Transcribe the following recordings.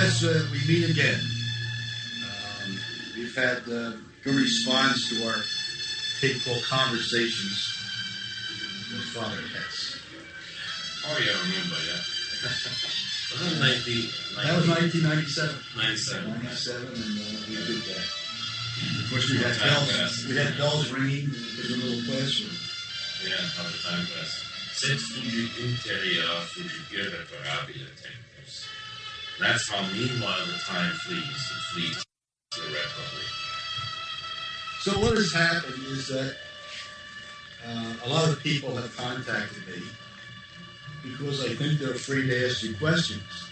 as we meet again, we've had good response to our tape called Conversations with Fr Hesse. Oh, yeah, I remember, yeah. That was 1997. 97. 97, and we did that. Of course, we had bells. We had bells ringing in the little classroom. Ja, how the time passed. Sed fugit interia fugit irreparabile tempus. That's how, meanwhile, the time flees. It flees irreparably. So what has happened is that a lot of people have contacted me because I think they're afraid to ask you questions.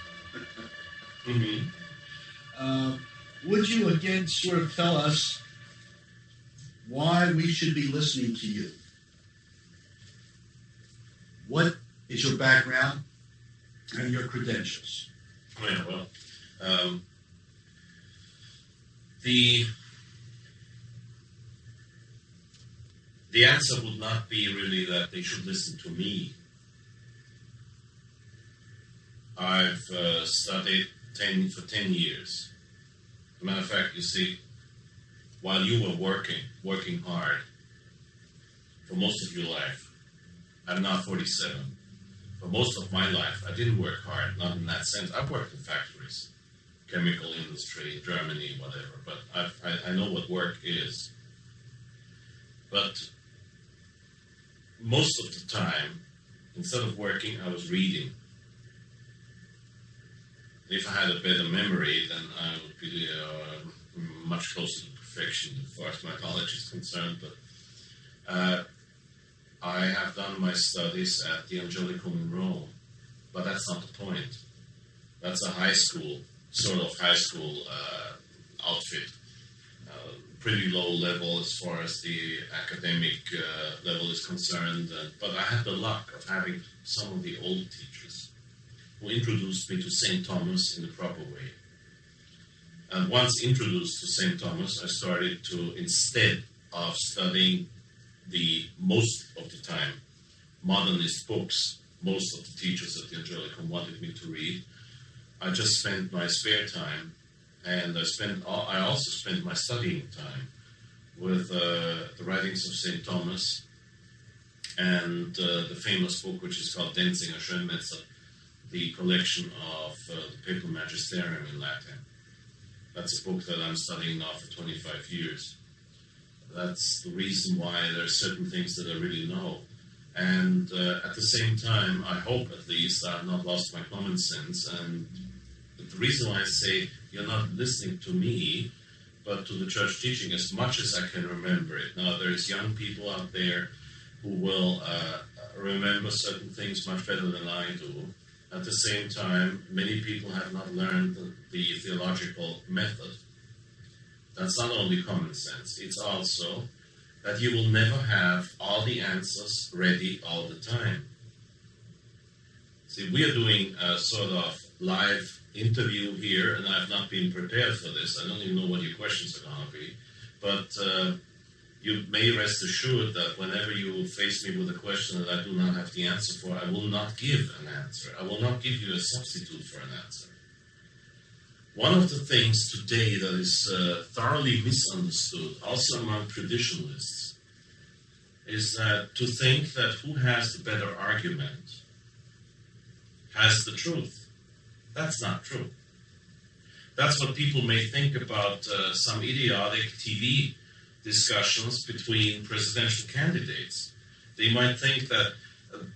Mm-hmm. Would you again sort of tell us why we should be listening to you? What is your background and your credentials? Yeah, well, the answer would not be really that they should listen to me. I've studied for 10 years. As a matter of fact, you see, while you were working hard for most of your life, I'm now 47. For most of my life, I didn't work hard, not in that sense. I've worked in factories, chemical industry, Germany, whatever, but I know what work is. But most of the time, instead of working, I was reading. If I had a better memory, then I would be much closer to perfection as far as my knowledge is concerned. But I have done my studies at the Angelicum in Rome, but that's not the point. That's a high school, sort of high school outfit. Pretty low level as far as the academic level is concerned. But I had the luck of having some of the old teachers who introduced me to St. Thomas in the proper way. And once introduced to St. Thomas, I started to, instead of studying the most of the time modernist books most of the teachers at the Angelicum wanted me to read, I just spent my spare time, and I also spent my studying time with the writings of St. Thomas and the famous book which is called Denzinger Schönmetzer, the collection of the Papal Magisterium in Latin. That's a book that I'm studying now for 25 years. That's the reason why there are certain things that I really know. And at the same time, I hope at least I've not lost my common sense. And the reason why I say you're not listening to me, but to the church teaching as much as I can remember it. Now, there's young people out there who will remember certain things much better than I do. At the same time, many people have not learned the theological method. That's not only common sense, it's also that you will never have all the answers ready all the time. See, we are doing a sort of live interview here, and I've not been prepared for this. I don't even know what your questions are going to be. But you may rest assured that whenever you face me with a question that I do not have the answer for, I will not give an answer. I will not give you a substitute for an answer. One of the things today that is thoroughly misunderstood, also among traditionalists, is that to think that who has the better argument has the truth. That's not true. That's what people may think about some idiotic TV discussions between presidential candidates. They might think that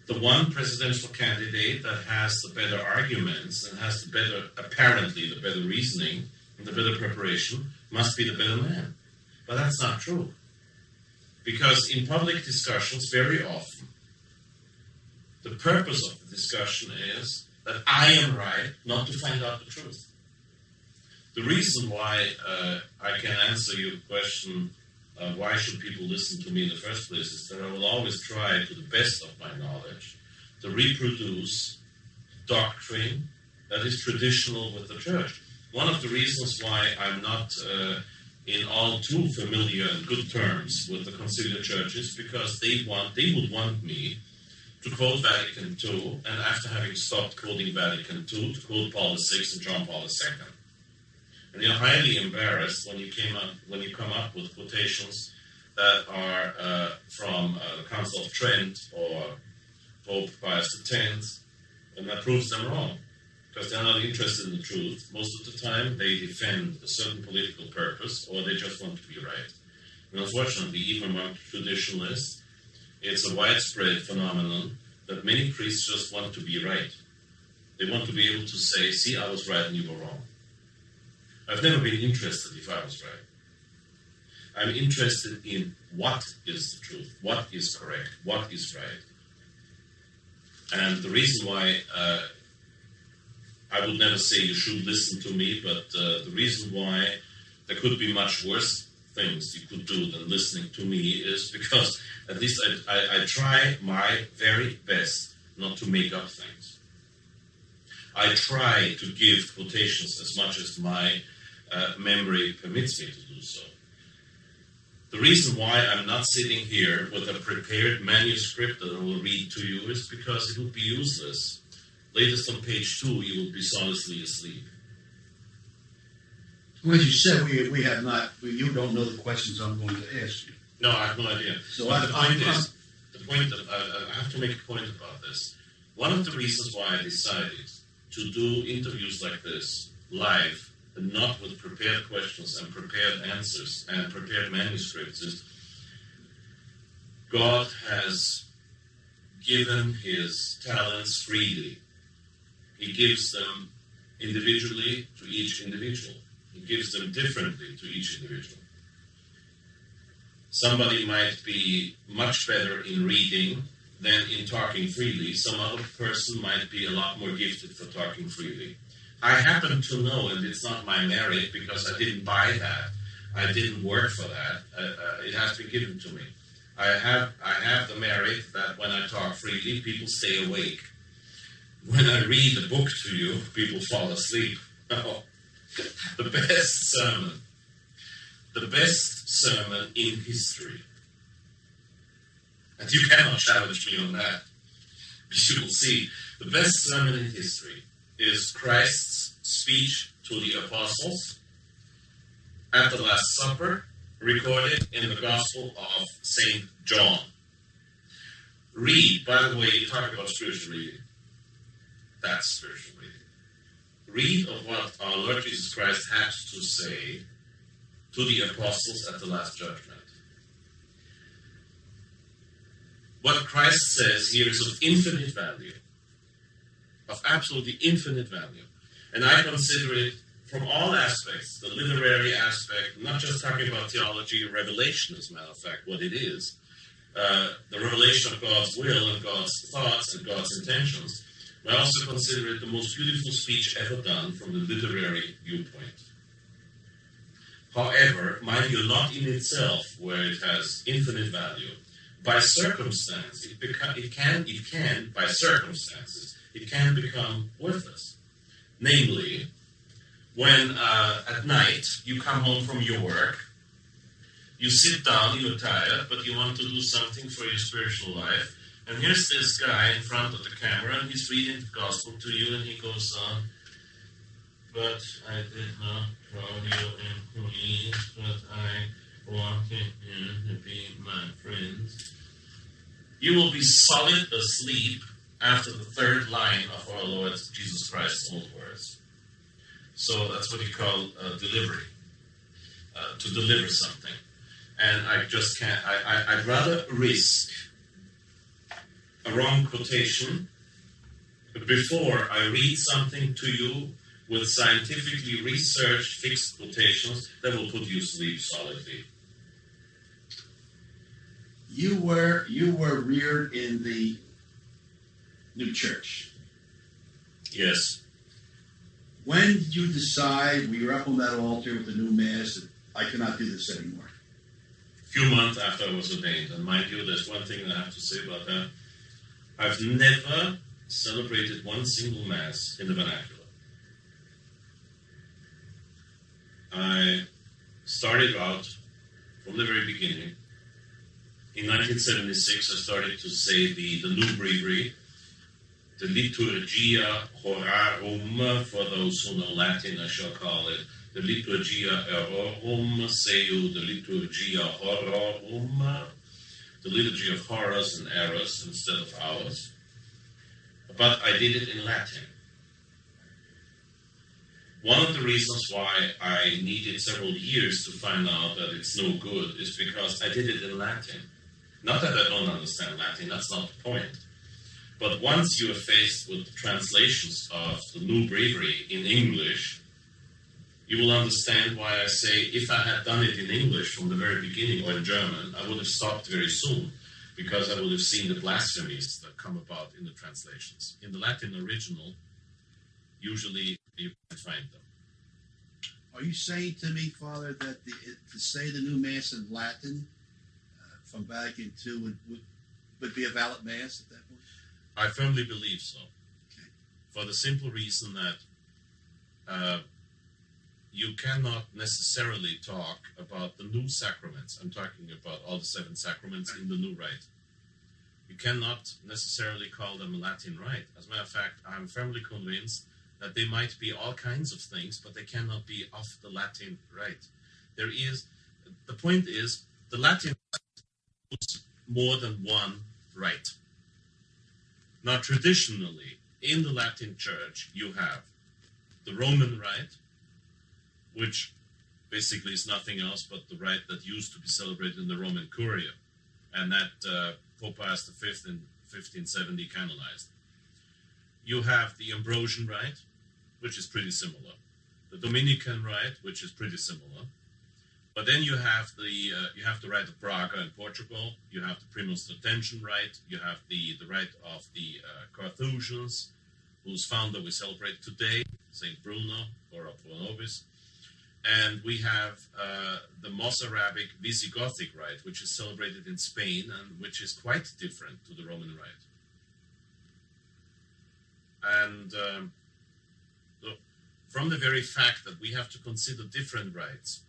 the one presidential candidate that has the better arguments and has the better, apparently the better reasoning and the better preparation must be the better man. But that's not true. Because in public discussions, very often, the purpose of the discussion is that I am right, not to find out the truth. The reason why I can answer your question, why should people listen to me in the first place, is that I will always try, to the best of my knowledge, to reproduce doctrine that is traditional with the church. One of the reasons why I'm not in all too familiar and good terms with the conciliar churches, because they would want me to quote Vatican II, and after having stopped quoting Vatican II, to quote Paul VI and John Paul II. And you're highly embarrassed when you come up with quotations that are from the Council of Trent or Pope Pius X, and that proves them wrong, because they're not interested in the truth. Most of the time, they defend a certain political purpose, or they just want to be right. And unfortunately, even among traditionalists, it's a widespread phenomenon that many priests just want to be right. They want to be able to say, see, I was right and you were wrong. I've never been interested if I was right. I'm interested in what is the truth, what is correct, what is right. And the reason why I would never say you should listen to me, but the reason why there could be much worse things you could do than listening to me is because at least I try my very best not to make up things. I try to give quotations as much as my memory permits me to do so. The reason why I'm not sitting here with a prepared manuscript that I will read to you is because it would be useless. Latest on page 2, you will be solidly asleep. Well, as you said, we have not. You don't know the questions I'm going to ask you. No, I have no idea. So the point that I have to make a point about this. One of the reasons why I decided to do interviews like this live, and not with prepared questions and prepared answers and prepared manuscripts, is God has given his talents freely. He gives them individually to each individual. He gives them differently to each individual. Somebody might be much better in reading than in talking freely. Some other person might be a lot more gifted for talking freely. I happen to know, and it's not my merit because I didn't buy that. I didn't work for that. It has been given to me. I have the merit that when I talk freely, people stay awake. When I read a book to you, people fall asleep. Oh, the best sermon in history. And you cannot challenge me on that. Because you will see, the best sermon in history is Christ's speech to the apostles at the Last Supper, recorded in the Gospel of St. John. Read, by the way, you talk about spiritual reading. That's spiritual reading. Read of what our Lord Jesus Christ had to say to the apostles at the Last Judgment. What Christ says here is of infinite value, of absolutely infinite value. And I consider it from all aspects, the literary aspect, not just talking about theology, revelation, as a matter of fact, what it is, the revelation of God's will and God's thoughts and God's intentions. I also consider it the most beautiful speech ever done from the literary viewpoint. However, mind you, not in itself, where it has infinite value. By circumstance, it can, by circumstances, it can become worthless. Namely, when at night you come home from your work, you sit down, you're tired, but you want to do something for your spiritual life, and here's this guy in front of the camera, and he's reading the gospel to you, and he goes on, but I did not call you employees, but I wanted you to be my friends. You will be solid asleep after the third line of our Lord Jesus Christ's own words. So that's what you call delivery, to deliver something. And I just can't, I'd rather risk a wrong quotation before I read something to you with scientifically researched fixed quotations that will put you to sleep solidly. You were reared in the new church. Yes. When did you decide, we were up on that altar with the new mass, that I cannot do this anymore? A few months after I was ordained. And mind you, there's one thing that I have to say about that. I've never celebrated one single mass in the vernacular. I started out from the very beginning In 1976, I started to say the new breviary, the Liturgia Horarum, for those who know Latin, I shall call it the Liturgia Errorum, seu the Liturgia Horrorum, the liturgy of horrors and errors instead of ours. But I did it in Latin. One of the reasons why I needed several years to find out that it's no good is because I did it in Latin. Not that I don't understand Latin, that's not the point. But once you are faced with the translations of the new breviary in English, you will understand why I say if I had done it in English from the very beginning or in German, I would have stopped very soon because I would have seen the blasphemies that come about in the translations. In the Latin original, usually you can find them. Are you saying to me, Father, that to say the new Mass in Latin from Vatican II would be a valid Mass at that point? I firmly believe so. Okay. For the simple reason that you cannot necessarily talk about the new sacraments. I'm talking about all the 7 sacraments in the new rite. You cannot necessarily call them a Latin rite. As a matter of fact, I'm firmly convinced that they might be all kinds of things, but they cannot be of the Latin rite. The point is, the Latin rite is more than one rite. Now, traditionally, in the Latin Church, you have the Roman rite, which basically is nothing else but the rite that used to be celebrated in the Roman Curia, and that Pope Pius V in 1570 canonized. You have the Ambrosian rite, which is pretty similar. The Dominican rite, which is pretty similar. But then you have the rite of Braga in Portugal. You have the Premonstratensian rite. You have the rite of the Carthusians, whose founder we celebrate today, Saint Bruno or Pro Nobis. And we have the Mozarabic Visigothic rite, which is celebrated in Spain and which is quite different to the Roman rite. And so from the very fact that we have to consider different rites,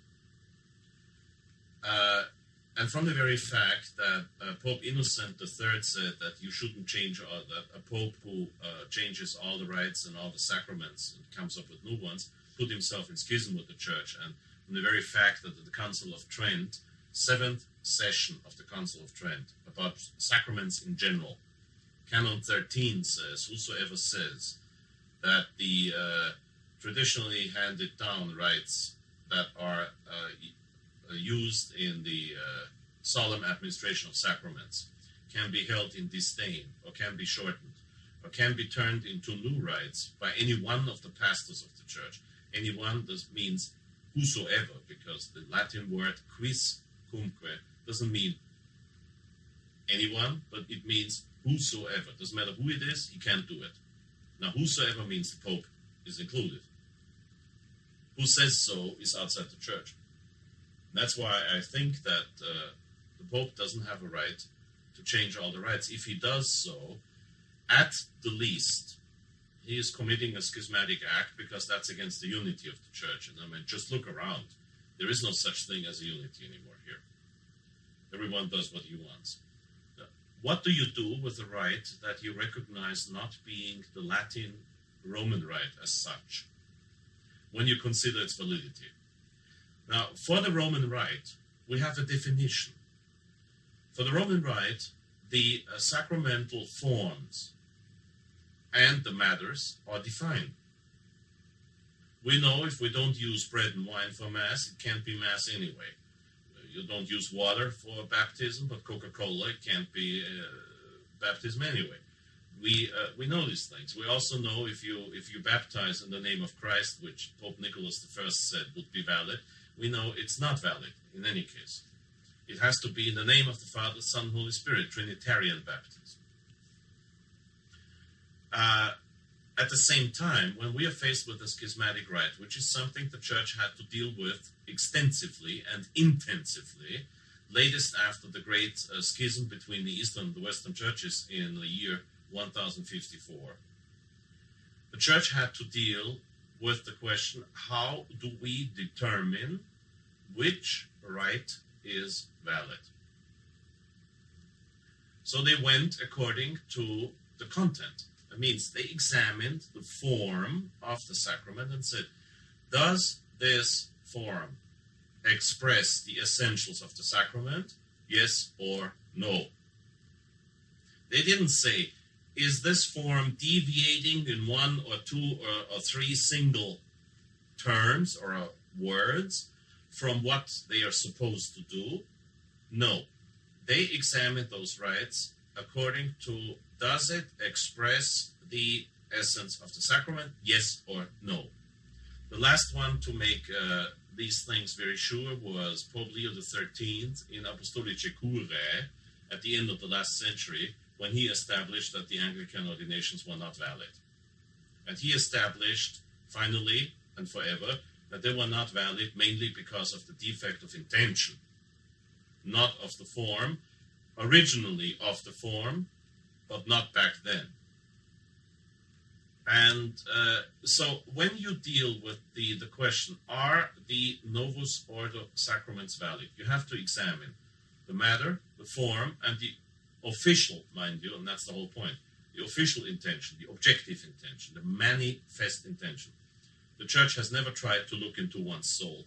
and from the very fact that Pope Innocent III said that you shouldn't change, that a pope who changes all the rites and all the sacraments and comes up with new ones, put himself in schism with the Church. And from the very fact that at the Council of Trent, 7th session of the Council of Trent, about sacraments in general, Canon 13 says, whosoever says that the traditionally handed down rites that are used in the solemn administration of sacraments can be held in disdain, or can be shortened, or can be turned into new rites by any one of the pastors of the Church. Anyone, this means whosoever, because the Latin word quis cumque doesn't mean anyone, but it means whosoever. Doesn't matter who it is, he can't do it. Now, whosoever means the Pope is included. Who says so is outside the Church. That's why I think that the Pope doesn't have a right to change all the rites. If he does so, at the least, he is committing a schismatic act, because that's against the unity of the Church. And I mean, just look around. There is no such thing as a unity anymore here. Everyone does what he wants. What do you do with a rite that you recognize not being the Latin Roman rite as such, when you consider its validity? Now, for the Roman rite, we have a definition. For the Roman rite, the sacramental forms and the matters are defined. We know if we don't use bread and wine for Mass, it can't be Mass anyway. You don't use water for baptism, but Coca-Cola can't be baptism anyway. We know these things. We also know if you baptize in the name of Christ, which Pope Nicholas I said would be valid, we know it's not valid in any case. It has to be in the name of the Father, Son, Holy Spirit, Trinitarian baptism. At the same time, when we are faced with a schismatic rite, which is something the Church had to deal with extensively and intensively, latest after the great schism between the Eastern and the Western churches in the year 1054, the Church had to deal with the question, how do we determine which rite is valid? So they went according to the content. That means they examined the form of the sacrament and said, does this form express the essentials of the sacrament? Yes or no? They didn't say, is this form deviating in one or two or three single terms or words from what they are supposed to do? No. They examined those rites according to, does it express the essence of the sacrament? Yes or no? The last one to make these things very sure was Pope Leo XIII in Apostolice Curae at the end of the last century, when he established that the Anglican ordinations were not valid. And he established, finally and forever, that they were not valid mainly because of the defect of intention, not of the form, originally of the form, but not back then. And so when you deal with the question, are the Novus Ordo sacraments valid? You have to examine the matter, the form, and the official, mind you, and that's the whole point, the official intention, the objective intention, the manifest intention. The Church has never tried to look into one's soul.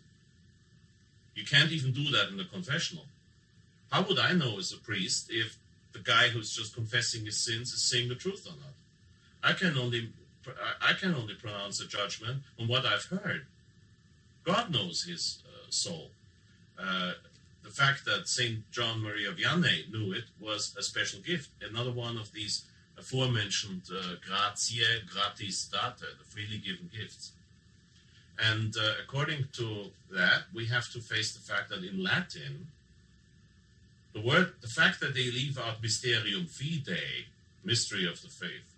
You can't even do that in the confessional. How would I know as a priest if the guy who's just confessing his sins is saying the truth or not? I can only pronounce a judgment on what I've heard. God knows his soul. The fact that St. John Maria Vianney knew it was a special gift. Another one of these aforementioned gratiae gratis date, the freely given gifts. And according to that, we have to face the fact that in Latin, the fact that they leave out mysterium fidei, mystery of the faith,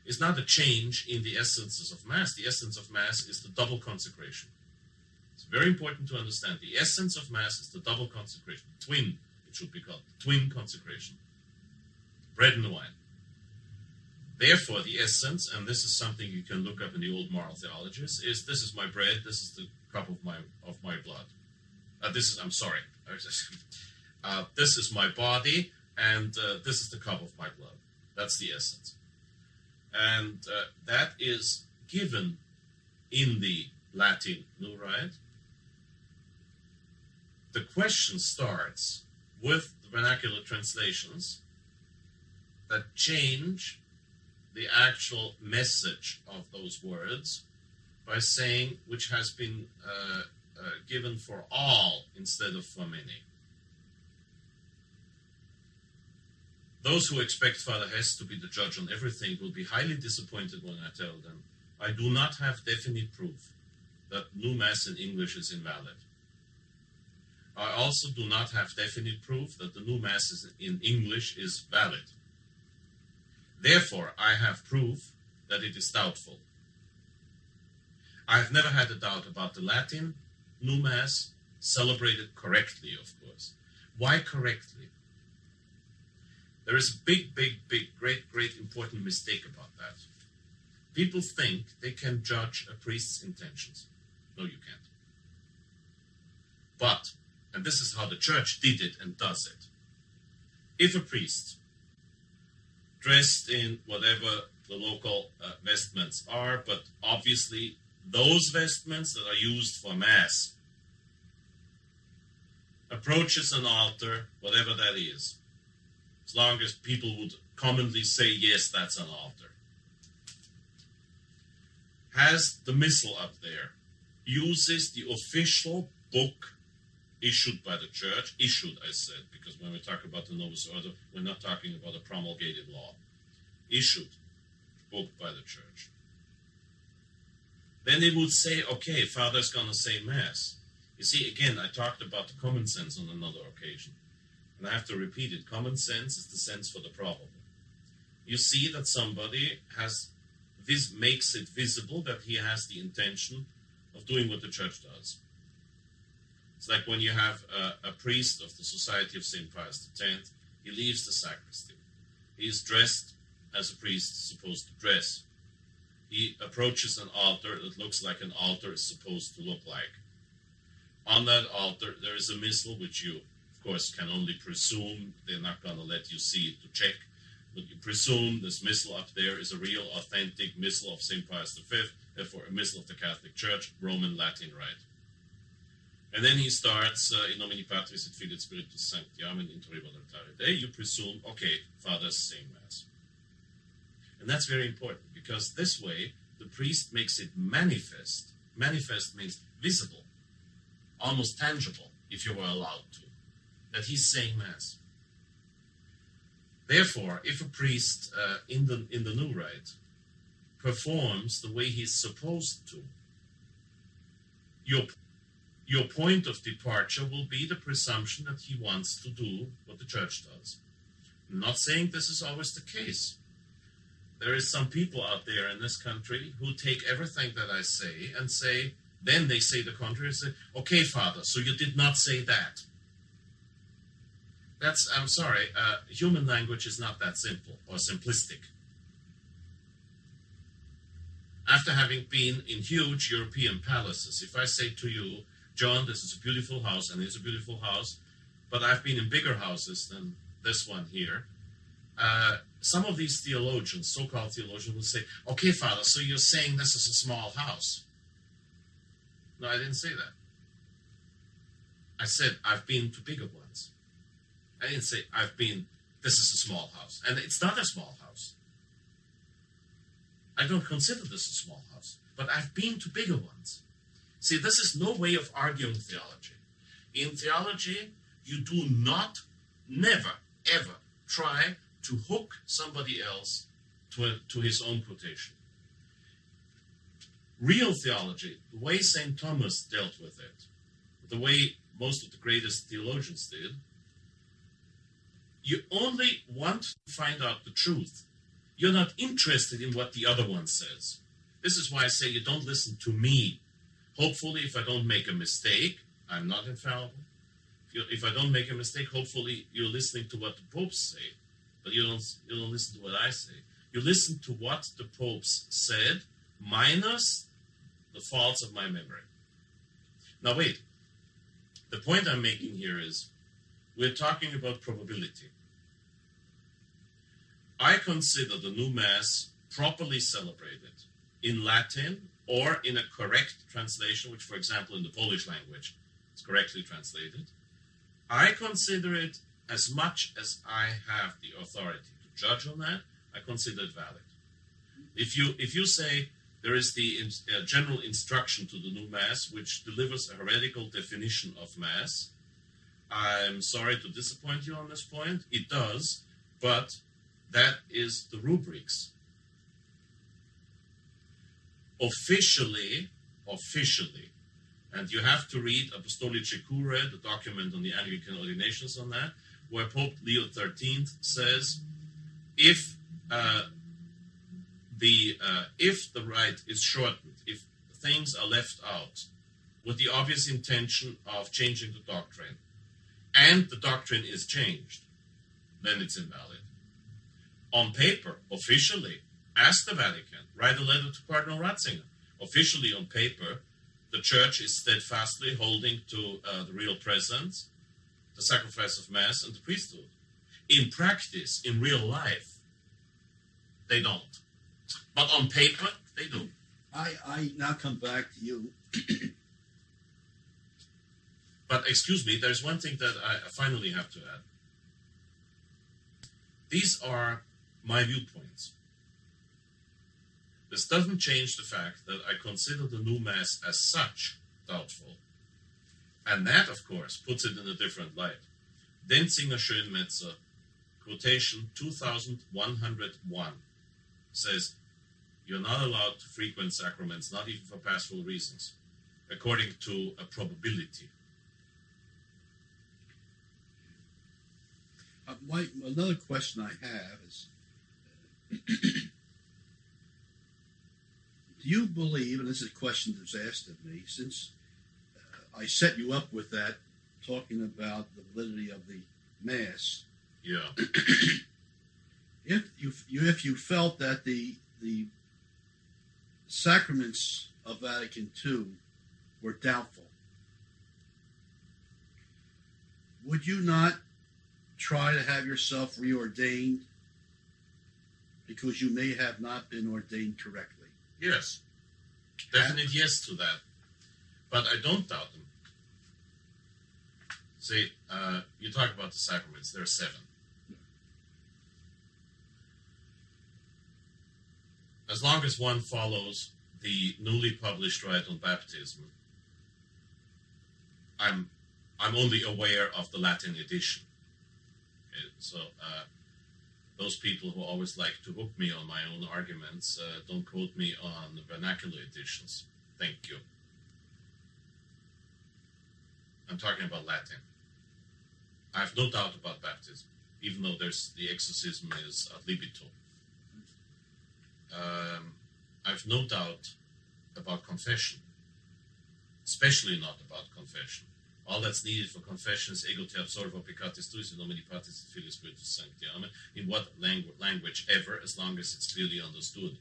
is not a change in the essences of Mass. The essence of Mass is the double consecration. It's very important to understand. The essence of Mass is the double consecration. Twin, it should be called. Twin consecration. Bread and wine. Therefore, the essence, and this is something you can look up in the old moral theologies, is this is my bread, this is the cup of my blood. This is my body, and this is the cup of my blood. That's the essence. And that is given in the Latin New Rite. The question starts with the vernacular translations that change the actual message of those words by saying which has been given for all instead of for many. Those who expect Fr Hesse to be the judge on everything will be highly disappointed when I tell them I do not have definite proof that New Mass in English is invalid. I also do not have definite proof that the New Mass in English is valid. Therefore, I have proof that it is doubtful. I have never had a doubt about the Latin New Mass, celebrated correctly, of course. Why correctly? There is a big, great important mistake about that. People think they can judge a priest's intentions. No, you can't. But, and this is how the Church did it and does it, if a priest, dressed in whatever the local vestments are, but obviously those vestments that are used for Mass, approaches an altar, whatever that is, as long as people would commonly say, yes, that's an altar, has the missal up there, uses the official book issued by the Church, issued, I said, because when we talk about the Novus Ordo, we're not talking about a promulgated law. Issued book by the Church. Then they would say, okay, Father's going to say Mass. You see, again, I talked about the common sense on another occasion. And I have to repeat it. Common sense is the sense for the probable. You see that somebody makes it visible that he has the intention of doing what the Church does. It's like when you have a priest of the Society of St. Pius X, he leaves the sacristy. He is dressed as a priest is supposed to dress. He approaches an altar that looks like an altar is supposed to look like. On that altar, there is a missal which you, of course, can only presume. They're not going to let you see it to check. But you presume this missal up there is a real, authentic missal of St. Pius V, therefore a missal of the Catholic Church, Roman Latin Rite. And then he starts, in nomine Patris et Filii et Spiritus Sancti, Amen, inter voluntaria Dei. You presume, okay, Father's saying Mass. And that's very important, because this way, the priest makes it manifest. Manifest means visible, almost tangible, if you were allowed to, that he's saying Mass. Therefore, if a priest in the new rite performs the way he's supposed to, your point of departure will be the presumption that he wants to do what the Church does. I'm not saying this is always the case. There is some people out there in this country who take everything that I say and say, then they say the contrary, say, okay, Father, so you did not say that. I'm sorry, human language is not that simple or simplistic. After having been in huge European palaces, if I say to you, John, this is a beautiful house, and it's a beautiful house, but I've been in bigger houses than this one here, some of these theologians, so-called theologians, will say, okay, Father, so you're saying this is a small house. No, I didn't say that. I said, I've been to bigger ones. I didn't say, this is a small house. And it's not a small house. I don't consider this a small house, but I've been to bigger ones. See, this is no way of arguing theology. In theology, you do not, never, ever try to hook somebody else to his own quotation. Real theology, the way St. Thomas dealt with it, the way most of the greatest theologians did, you only want to find out the truth. You're not interested in what the other one says. This is why I say you don't listen to me. Hopefully, if I don't make a mistake, I'm not infallible. If I don't make a mistake, hopefully you're listening to what the popes say. But you don't listen to what I say. You listen to what the popes said, minus the faults of my memory. Now wait. The point I'm making here is, we're talking about probability. I consider the new Mass properly celebrated in Latin or in a correct translation, which, for example, in the Polish language is correctly translated. I consider it, as much as I have the authority to judge on that, I consider it valid. If you say there is the general instruction to the new Mass, which delivers a heretical definition of Mass, I'm sorry to disappoint you on this point. It does, but that is the rubrics. Officially, and you have to read Apostolice Curae, the document on the Anglican ordinations on that, where Pope Leo XIII says, if the rite is shortened, if things are left out with the obvious intention of changing the doctrine, and the doctrine is changed, then it's invalid. On paper, officially, ask the Vatican, write a letter to Cardinal Ratzinger. Officially, on paper, the Church is steadfastly holding to the real presence, the sacrifice of Mass, and the priesthood. In practice, in real life, they don't. But on paper, they do. I now come back to you. But excuse me, there's one thing that I finally have to add. These are my viewpoints. This doesn't change the fact that I consider the new Mass as such doubtful. And that, of course, puts it in a different light. Denzinger Schönmetzer, quotation 2101, says, you're not allowed to frequent sacraments, not even for pastoral reasons, according to a probability. Another question I have is, do you believe, and this is a question that's asked of me, since I set you up with that, talking about the validity of the Mass. Yeah. If you felt that the sacraments of Vatican II were doubtful, would you not try to have yourself reordained because you may have not been ordained correctly? Yes. Definite yes to that. But I don't doubt them. See, you talk about the sacraments. There are 7. As long as one follows the newly published Rite on Baptism, I'm only aware of the Latin edition. Okay, so those people who always like to hook me on my own arguments, don't quote me on the vernacular editions. Thank you. I'm talking about Latin. I have no doubt about baptism, even though the exorcism is ad libitum. I have no doubt about confession, especially not about confession. All that's needed for confession is ego te absolvo peccatis tuis in nomine Patris et Filii Spiritus Sancti. Amen. In what language ever, as long as it's clearly understood.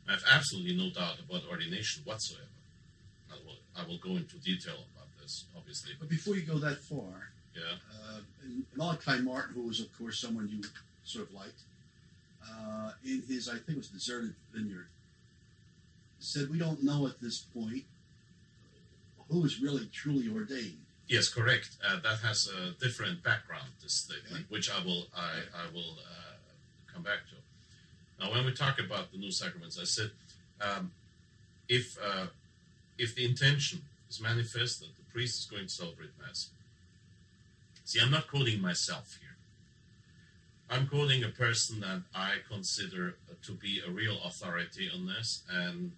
I have absolutely no doubt about ordination whatsoever. I will go into detail about this, obviously. But before you go that far, Malachi Martin, who was, of course, someone you sort of liked, in his, I think it was Deserted Vineyard, said, we don't know at this point who is really truly ordained. Yes, correct. That has a different background, this statement, which I will come back to. Now, when we talk about the new sacraments, I said, if the intention is manifest that the priest is going to celebrate Mass. See, I'm not quoting myself here. I'm quoting a person that I consider to be a real authority on this, and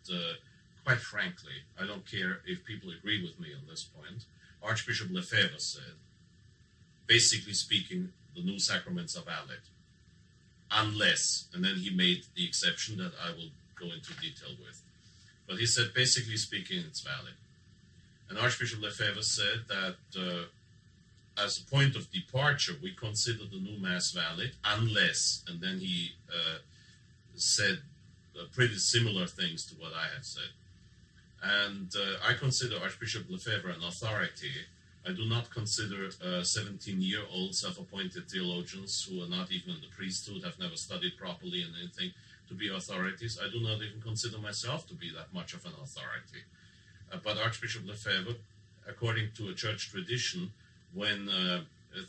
quite frankly, I don't care if people agree with me on this point. Archbishop Lefebvre said, basically speaking, the new sacraments are valid. Unless, and then he made the exception that I will go into detail with. But he said, basically speaking, it's valid. And Archbishop Lefebvre said that as a point of departure, we consider the new Mass valid unless, and then he said pretty similar things to what I have said. And I consider Archbishop Lefebvre an authority. I do not consider 17-year-old self-appointed theologians who are not even in the priesthood, have never studied properly and anything, to be authorities. I do not even consider myself to be that much of an authority. But Archbishop Lefebvre, according to a church tradition, when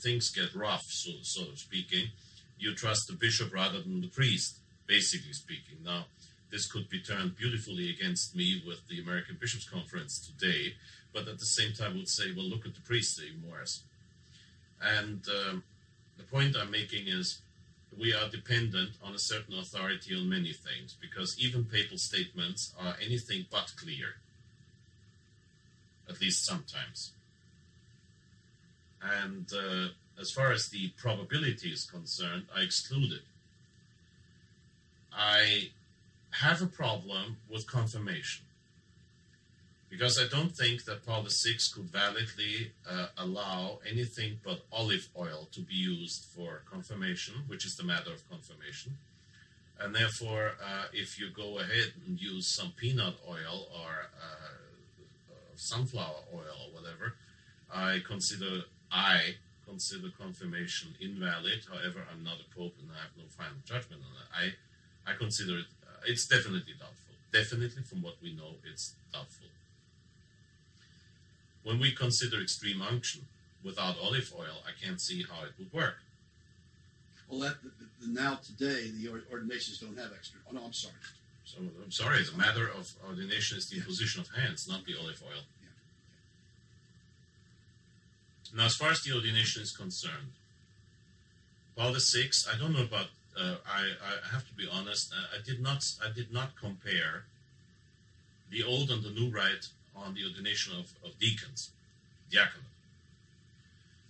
things get rough, so of speaking, you trust the bishop rather than the priest, basically speaking. Now, this could be turned beautifully against me with the American Bishops' Conference today, but at the same time I would say, well, look at the priest, they're even worse. And the point I'm making is we are dependent on a certain authority on many things, because even papal statements are anything but clear, at least sometimes. And as far as the probability is concerned, I exclude it. I have a problem with confirmation, because I don't think that Paul VI could validly allow anything but olive oil to be used for confirmation, which is the matter of confirmation. And therefore, if you go ahead and use some peanut oil or sunflower oil or whatever, I consider confirmation invalid. However, I'm not a pope and I have no final judgment on that. I consider it, it's definitely doubtful. Definitely, from what we know, it's doubtful. When we consider extreme unction without olive oil, I can't see how it would work. Well, now today, the ordinations don't have extra. Oh, no, I'm sorry. So I'm sorry, the matter of ordination is the imposition of hands, not the olive oil. Yeah. Now, as far as the ordination is concerned, Paul VI, I don't know about, I have to be honest, I did not compare the old and the new rite on the ordination of deacons, diaconate.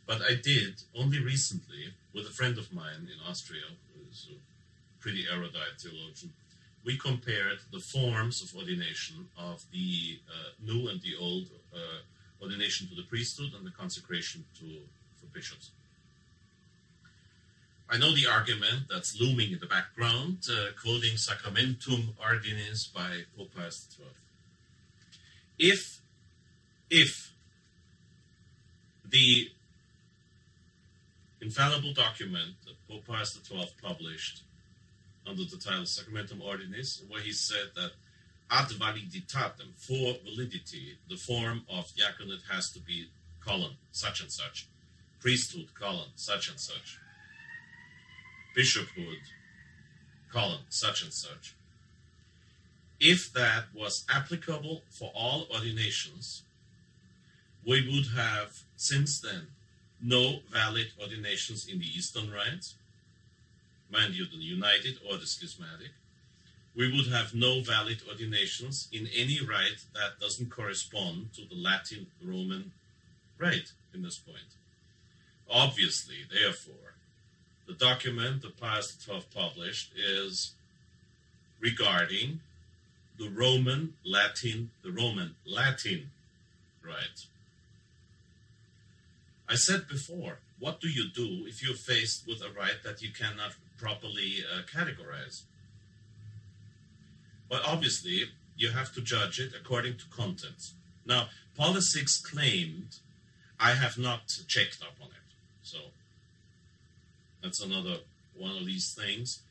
But I did, only recently, with a friend of mine in Austria, who is a pretty erudite theologian, we compared the forms of ordination of the new and the old ordination to the priesthood and the consecration for bishops. I know the argument that's looming in the background, quoting Sacramentum Ordinis by Pope Pius XII. If the infallible document that Pope Pius XII published under the title Sacramentum Ordinis, where he said that ad validitatem, for validity, the form of diaconate has to be colon, such and such, priesthood, colon, such and such, bishophood, colon, such and such. If that was applicable for all ordinations, we would have, since then, no valid ordinations in the Eastern Rite, mind you, the United or the Schismatic. We would have no valid ordinations in any rite that doesn't correspond to the Latin Roman rite in this point. Obviously, therefore, the document that Pius XII published is regarding the Roman Latin rite. I said before, what do you do if you're faced with a rite that you cannot properly categorize? Well, obviously, you have to judge it according to content. Now, Paul VI claimed, I have not checked up on it. So, that's another one of these things.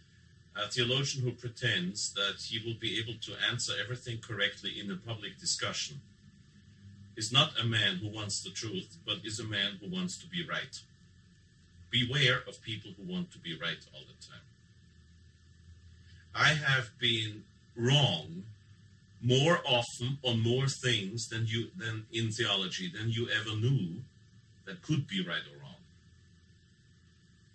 A theologian who pretends that he will be able to answer everything correctly in a public discussion is not a man who wants the truth, but is a man who wants to be right. Beware of people who want to be right all the time. I have been wrong more often on more things than in theology than you ever knew that could be right or wrong.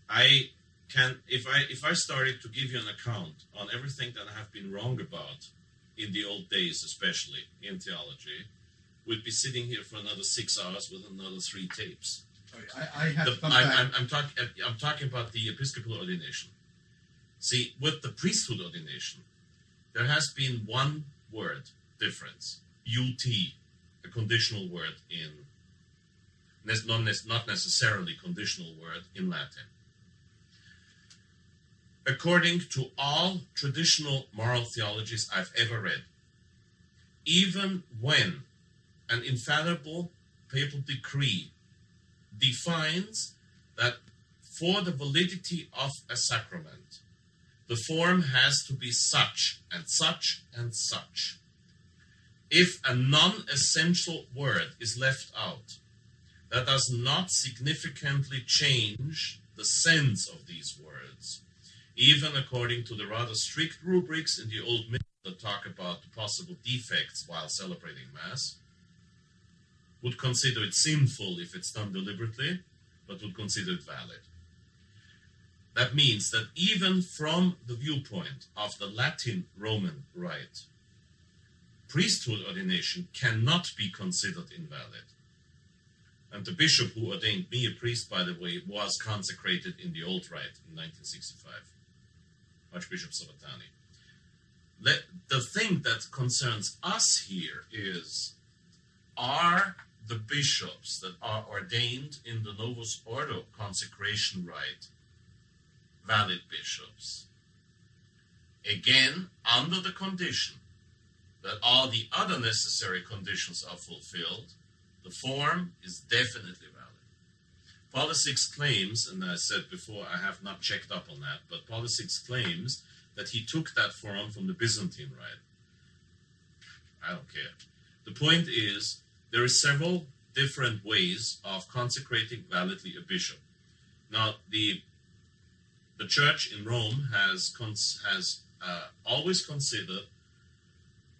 I can, if I started to give you an account on everything that I have been wrong about in the old days, especially in theology, we'd be sitting here for another 6 hours with another 3 tapes. I have to come back. I'm talking about the episcopal ordination. See, with the priesthood ordination, there has been one word difference, ut, a conditional word in, not necessarily conditional word in Latin. According to all traditional moral theologies I've ever read, even when an infallible papal decree defines that for the validity of a sacrament, the form has to be such and such and such. If a non-essential word is left out, that does not significantly change the sense of these words, even according to the rather strict rubrics in the Old Middle that talk about the possible defects while celebrating Mass, would consider it sinful if it's done deliberately, but would consider it valid. That means that even from the viewpoint of the Latin Roman rite, priesthood ordination cannot be considered invalid. And the bishop who ordained me a priest, by the way, was consecrated in the old rite in 1965, Archbishop Sabatani. The thing that concerns us here is, are the bishops that are ordained in the Novus Ordo consecration rite valid bishops? Again, under the condition that all the other necessary conditions are fulfilled, the form is definitely valid. Paul VI claims, and I said before, I have not checked up on that, but Paul VI claims that he took that form from the Byzantine rite. I don't care. The point is, there are several different ways of consecrating validly a bishop. Now, the Church in Rome has always considered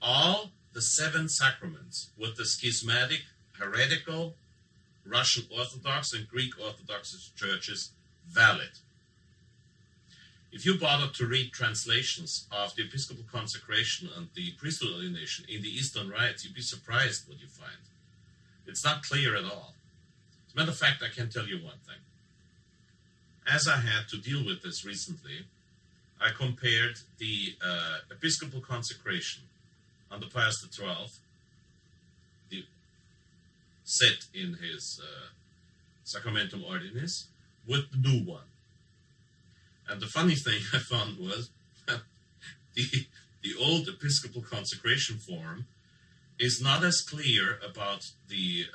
all the 7 sacraments with the schismatic, heretical, Russian Orthodox and Greek Orthodox churches valid. If you bother to read translations of the episcopal consecration and the priesthood ordination in the Eastern rites, you'd be surprised what you find. It's not clear at all. As a matter of fact, I can tell you one thing. As I had to deal with this recently, I compared the episcopal consecration under Pius XII, the set in his Sacramentum Ordinis, with the new one. And the funny thing I found was the old episcopal consecration form is not as clear about the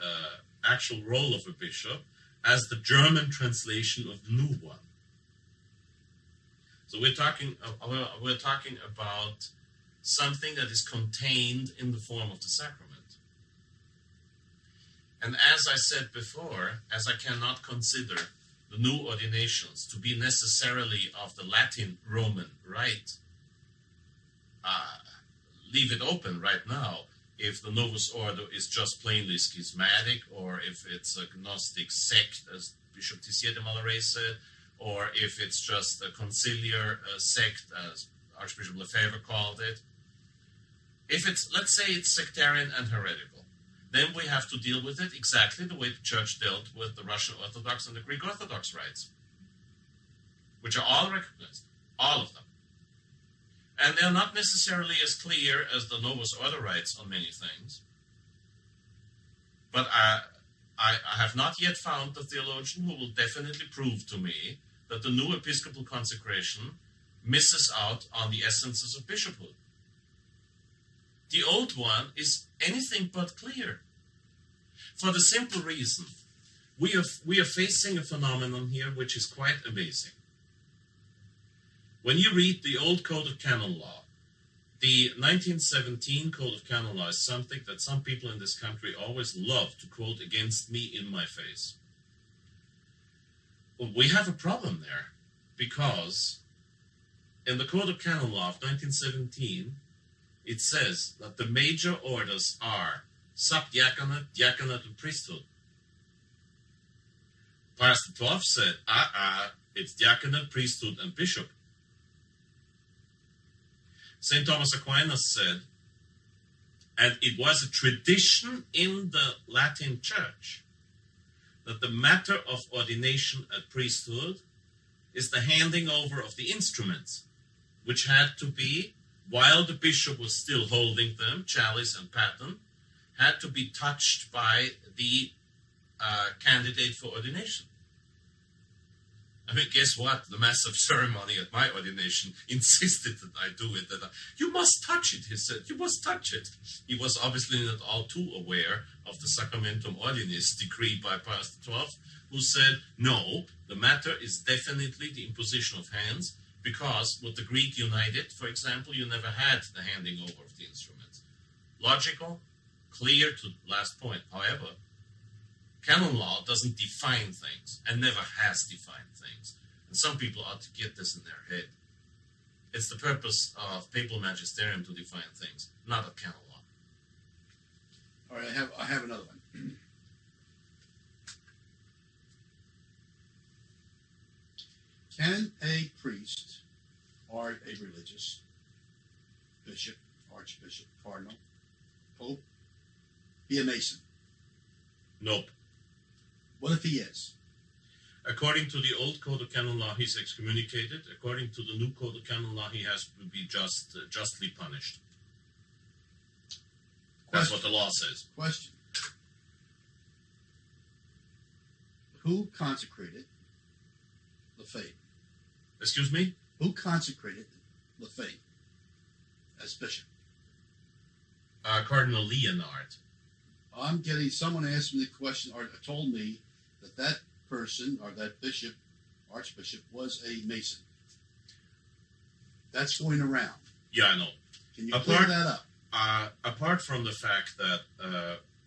actual role of a bishop as the German translation of the new one. So we're talking about something that is contained in the form of the sacrament. And as I said before, as I cannot consider the new ordinations to be necessarily of the Latin Roman rite, leave it open right now if the Novus Ordo is just plainly schismatic, or if it's a Gnostic sect, as Bishop Tissier de Malaray said, or if it's just a conciliar sect, as Archbishop Lefebvre called it. If it's, let's say it's sectarian and heretical, then we have to deal with it exactly the way the Church dealt with the Russian Orthodox and the Greek Orthodox rites, which are all recognized, all of them. And they're not necessarily as clear as the Novus Ordo rites on many things. But I have not yet found the theologian who will definitely prove to me that the new episcopal consecration misses out on the essences of bishophood. The old one is anything but clear. For the simple reason, we are facing a phenomenon here which is quite amazing. When you read the old Code of Canon Law, the 1917 Code of Canon Law is something that some people in this country always love to quote against me in my face. Well, we have a problem there, because in the Code of Canon Law of 1917, it says that the major orders are subdiaconate, diaconate, and priesthood. Pius XII said, it's diaconate, priesthood, and bishop. St. Thomas Aquinas said, and it was a tradition in the Latin Church, that the matter of ordination and priesthood is the handing over of the instruments, which had to be, while the bishop was still holding them, chalice and paten, had to be touched by the candidate for ordination. I mean, guess what? The massive ceremony at my ordination insisted that I do it. You must touch it, he said. You must touch it. He was obviously not all too aware of the Sacramentum Ordinis decree by Pius XII, who said, no, the matter is definitely the imposition of hands, because with the Greek United, for example, you never had the handing over of the instruments. Logical, clear to the last point. However, canon law doesn't define things, and never has defined things. And some people ought to get this in their head. It's the purpose of papal magisterium to define things, not of canon law. All right, I have another one. Can a priest or a religious, bishop, archbishop, cardinal, pope, be a Mason? Nope. What if he is? According to the old Code of Canon Law, he's excommunicated. According to the new Code of Canon Law, he has to be justly punished. That's what the law says. Question. Who consecrated the faith? Excuse me? Who consecrated the faith as bishop? Cardinal Leonard. I'm getting, someone asked me the question, or told me that person, or that bishop, archbishop, was a Mason. That's going around. Yeah, I know. Can you clear that up? Apart from the fact that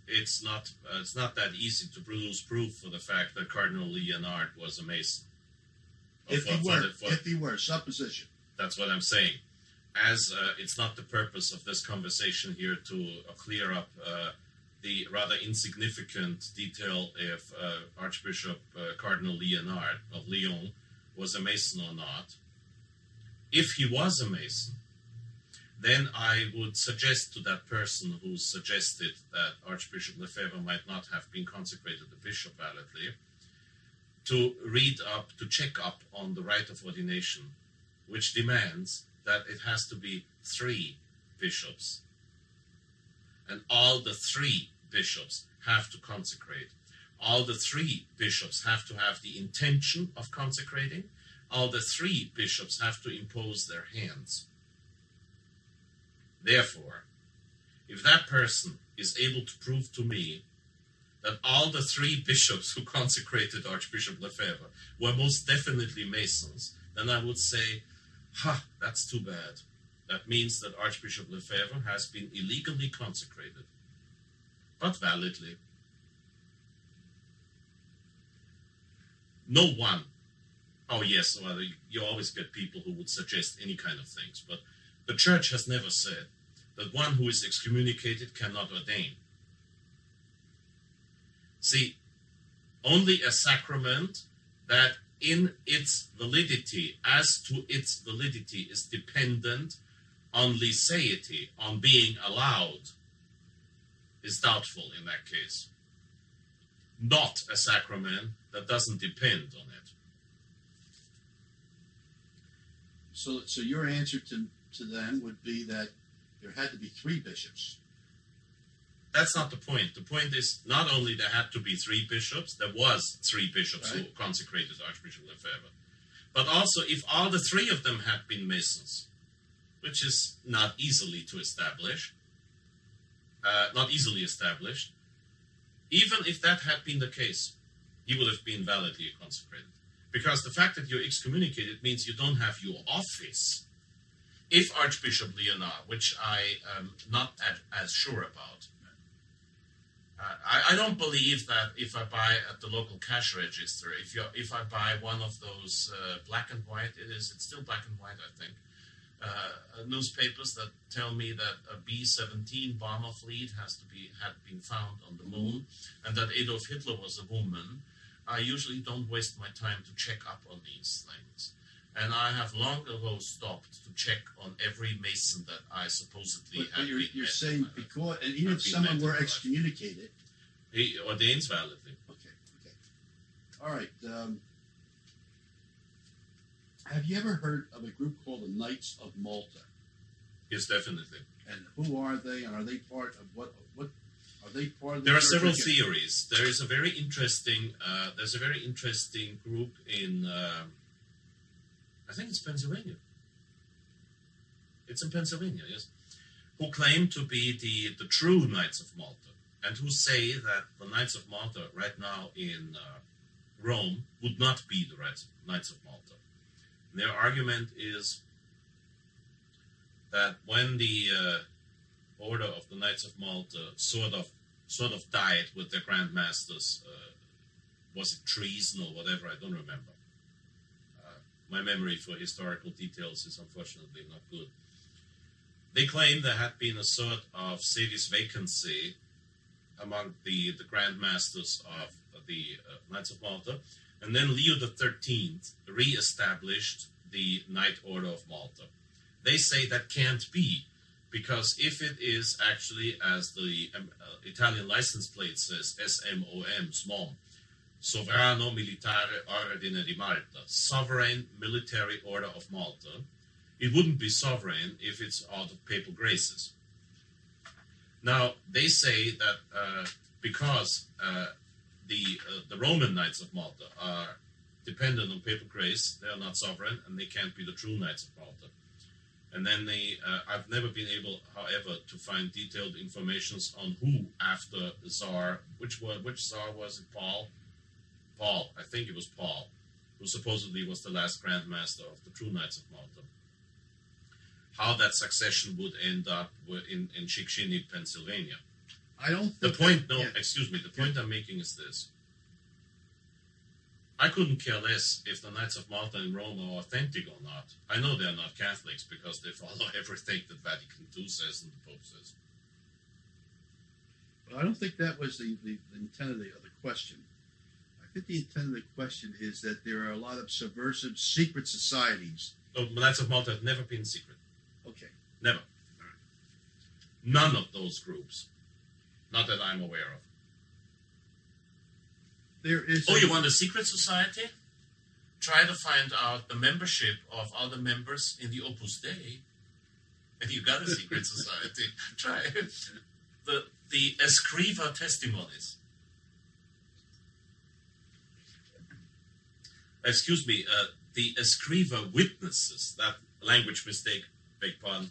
it's not that easy to produce proof for the fact that Cardinal Leonard was a Mason. If he were, supposition. That's what I'm saying. As it's not the purpose of this conversation here to clear up the rather insignificant detail if Archbishop Cardinal Leonard of Lyon was a Mason or not. If he was a Mason, then I would suggest to that person who suggested that Archbishop Lefebvre might not have been consecrated a bishop validly, to check up on the rite of ordination, which demands that it has to be 3 bishops. And all the 3 bishops have to consecrate. All the 3 bishops have to have the intention of consecrating. All the 3 bishops have to impose their hands. Therefore, if that person is able to prove to me that all the three bishops who consecrated Archbishop Lefebvre were most definitely Masons, then I would say, that's too bad. That means that Archbishop Lefebvre has been illegally consecrated, but validly. No one. Oh yes, well, you always get people who would suggest any kind of things, but the Church has never said that one who is excommunicated cannot ordain. See, only a sacrament that in its validity, as to its validity, is dependent on leseity, on being allowed, is doubtful in that case. Not a sacrament that doesn't depend on it. So your answer to them would be that there had to be 3 bishops. That's not the point. The point is not only there had to be 3 bishops, there was 3 bishops who consecrated Archbishop Lefebvre, but also if all the 3 of them had been Masons, which is not easily established, even if that had been the case, he would have been validly consecrated. Because the fact that you're excommunicated means you don't have your office. If Archbishop Leonard, which I am not as sure about, I don't believe that if I buy at the local cash register, if I buy one of those black and white, it's still black and white, I think, newspapers that tell me that a B-17 bomber fleet had been found on the moon, and that Adolf Hitler was a woman, I usually don't waste my time to check up on these things. And I have long ago stopped to check on every Mason that I supposedly had been. You're saying because, and even if someone were excommunicated, he ordains validly. Okay. All right. Have you ever heard of a group called the Knights of Malta? Yes, definitely. And who are they? And are they part of what? Are they part of? There are several theories. There is a very interesting. There's a very interesting group in. I think it's Pennsylvania. It's in Pennsylvania, yes. Who claim to be the true Knights of Malta, and who say that the Knights of Malta right now in Rome would not be the Knights of Malta. And their argument is that when the Order of the Knights of Malta sort of died with their Grand Masters, was it treason or whatever? I don't remember. My memory for historical details is unfortunately not good. They claim there had been a sort of sedis vacancy among the Grand Masters of the Knights of Malta, and then Leo XIII re-established the Knight Order of Malta. They say that can't be, because if it is actually, as the Italian license plate says, SMOM, SMOM, Sovrano Militare Ordine di Malta, Sovereign Military Order of Malta, it wouldn't be sovereign if it's out of papal graces. Now, they say that because the Roman Knights of Malta are dependent on papal grace, they are not sovereign, and they can't be the true Knights of Malta. And then I've never been able, however, to find detailed information on who after the Tsar, which Tsar was it, Paul, I think it was Paul, who supposedly was the last Grand Master of the true Knights of Malta. How that succession would end up in Chickasha, Pennsylvania. I don't. The point I'm making is this. I couldn't care less if the Knights of Malta in Rome are authentic or not. I know they're not Catholics because they follow everything that Vatican II says and the Pope says. But I don't think that was the intent of the question. I think the intent of the question is that there are a lot of subversive secret societies. The Knights of Malta have never been secret. Okay. Never. None of those groups. Not that I'm aware of. There is. Oh, you want a secret society? Try to find out the membership of all the members in the Opus Dei, and you got a secret society. Try it. The Escriva testimonies. Excuse me, the Escriva witnesses, that language mistake, beg pardon.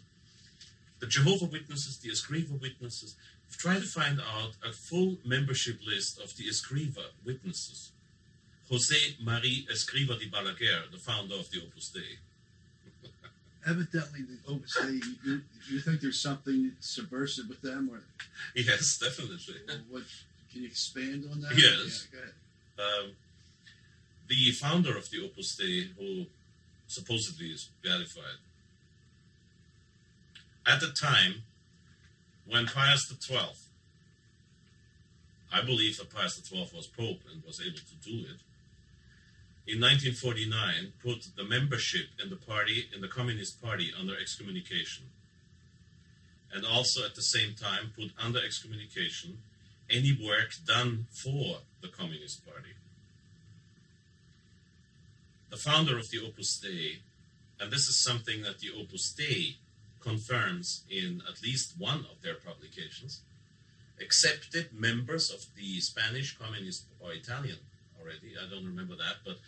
The Jehovah Witnesses, the Escriva witnesses, try to find out a full membership list of the Escriva witnesses. José Marie Escriva de Balaguer, the founder of the Opus Dei. Evidently, the Opus Dei, you think there's something subversive with them? Or Yes, definitely. what, can you expand on that? Yes. Yeah, go ahead. The founder of the Opus Dei, who supposedly is beatified, at the time when Pius XII, I believe that Pius XII was Pope and was able to do it, in 1949 put the membership in the party, in the Communist Party, under excommunication. And also at the same time put under excommunication any work done for the Communist Party. The founder of the Opus Dei, and this is something that the Opus Dei confirms in at least one of their publications, accepted members of the Spanish Communist, or Italian already, I don't remember that, but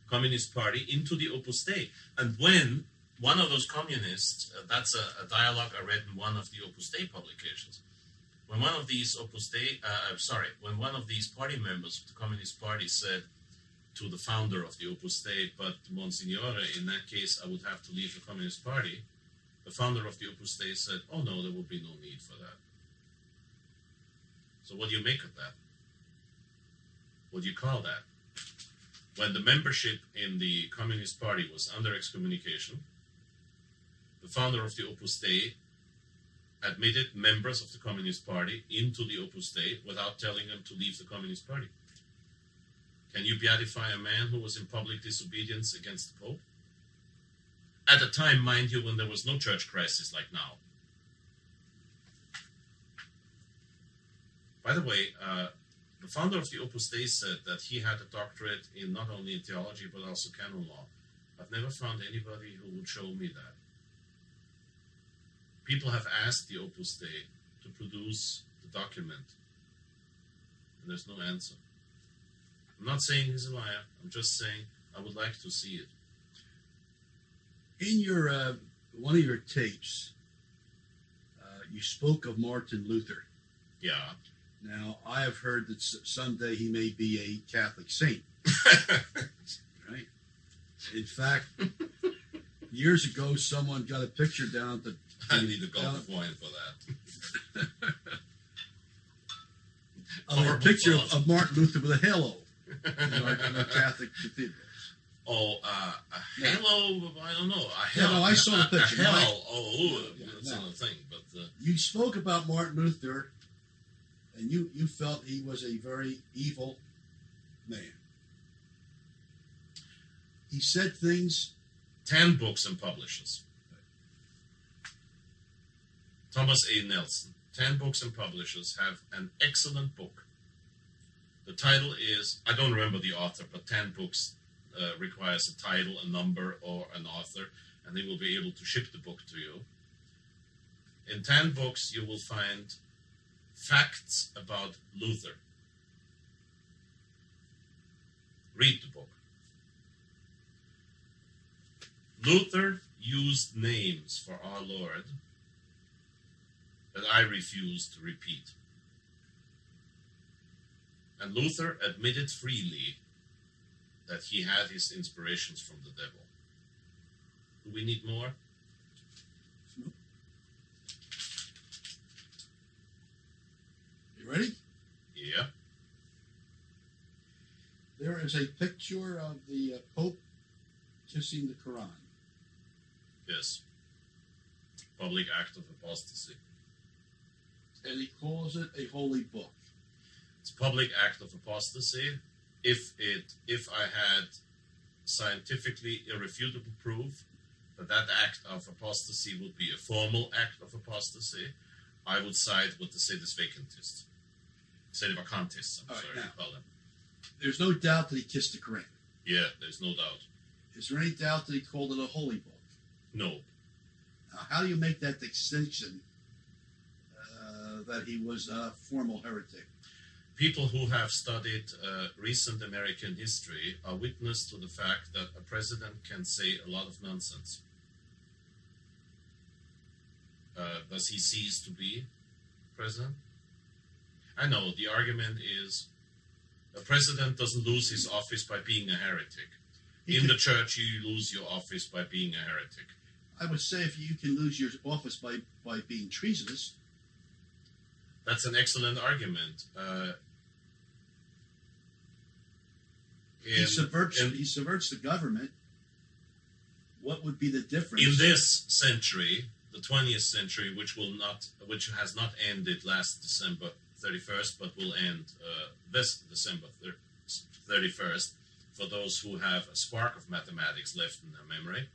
Communist Party into the Opus Dei. And when one of those communists, that's a dialogue I read in one of the Opus Dei publications, when one of these when one of these party members of the Communist Party said to the founder of the Opus Dei, but Monsignore, in that case, I would have to leave the Communist Party, the founder of the Opus Dei said, oh no, there will be no need for that. So what do you make of that? What do you call that? When the membership in the Communist Party was under excommunication, the founder of the Opus Dei admitted members of the Communist Party into the Opus Dei without telling them to leave the Communist Party. Can you beatify a man who was in public disobedience against the Pope? At a time, mind you, when there was no church crisis like now. By the way, the founder of the Opus Dei said that he had a doctorate in not only in theology but also canon law. I've never found anybody who would show me that. People have asked the Opus Dei to produce the document, and there's no answer. I'm not saying he's a liar. I'm just saying I would like to see it. In your one of your tapes, you spoke of Martin Luther. Yeah. Now, I have heard that someday he may be a Catholic saint. Right? In fact, years ago, someone got a picture down at the... I need a gulp of wine for that. A picture of Martin Luther with a halo in our Catholic cathedrals. Oh, a halo, I don't know. A hell, no, I saw the picture. A hell, that's another thing. But you spoke about Martin Luther, and you felt he was a very evil man. He said things... 10 books and publishers. Thomas A. Nelson. 10 books and publishers have an excellent book. The title is, I don't remember the author, but 10 books requires a title, a number, or an author, and they will be able to ship the book to you. In 10 books, you will find facts about Luther. Read the book. Luther used names for our Lord that I refuse to repeat. And Luther admitted freely that he had his inspirations from the devil. Do we need more? You ready? Yeah. There is a picture of the Pope kissing the Quran. Yes. Public act of apostasy. And he calls it a holy book. It's a public act of apostasy. If I had scientifically irrefutable proof that that act of apostasy would be a formal act of apostasy, I would side with the sedisvacantists. Sedevacantists, I'm sorry to call them. There's no doubt that he kissed the Quran. Yeah, there's no doubt. Is there any doubt that he called it a holy book? No. Now, how do you make that distinction that he was a formal heretic? People who have studied recent American history are witness to the fact that a president can say a lot of nonsense. Does he cease to be president? I know the argument is a president doesn't lose his office by being a heretic. In the church, you lose your office by being a heretic. I would say if you can lose your office by being treasonous. That's an excellent argument. He subverts the government. What would be the difference? In this century, the 20th century, which has not ended last December 31st, but will end this December 31st, for those who have a spark of mathematics left in their memory,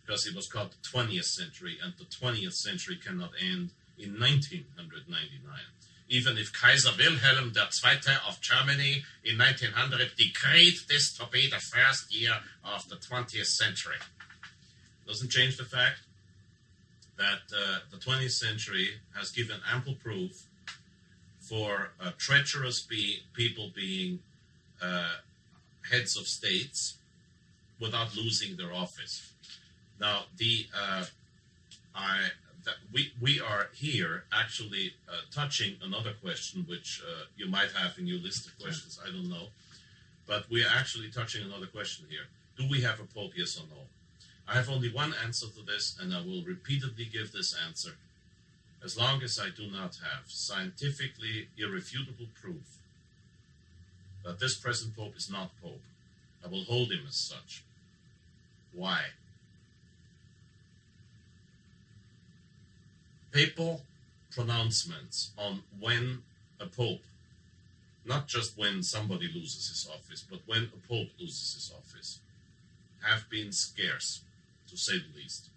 because it was called the 20th century, and the 20th century cannot end in 1999. Even if Kaiser Wilhelm II of Germany in 1900 decreed this to be the first year of the 20th century. Doesn't change the fact that the 20th century has given ample proof for treacherous people being heads of states without losing their office. Now, we are here actually touching another question, which you might have in your list of questions. I don't know. But we are actually touching another question here. Do we have a pope, yes or no? I have only one answer to this, and I will repeatedly give this answer. As long as I do not have scientifically irrefutable proof that this present pope is not pope, I will hold him as such. Why? Papal pronouncements on when a pope, not just when somebody loses his office, but when a pope loses his office, have been scarce, to say the least.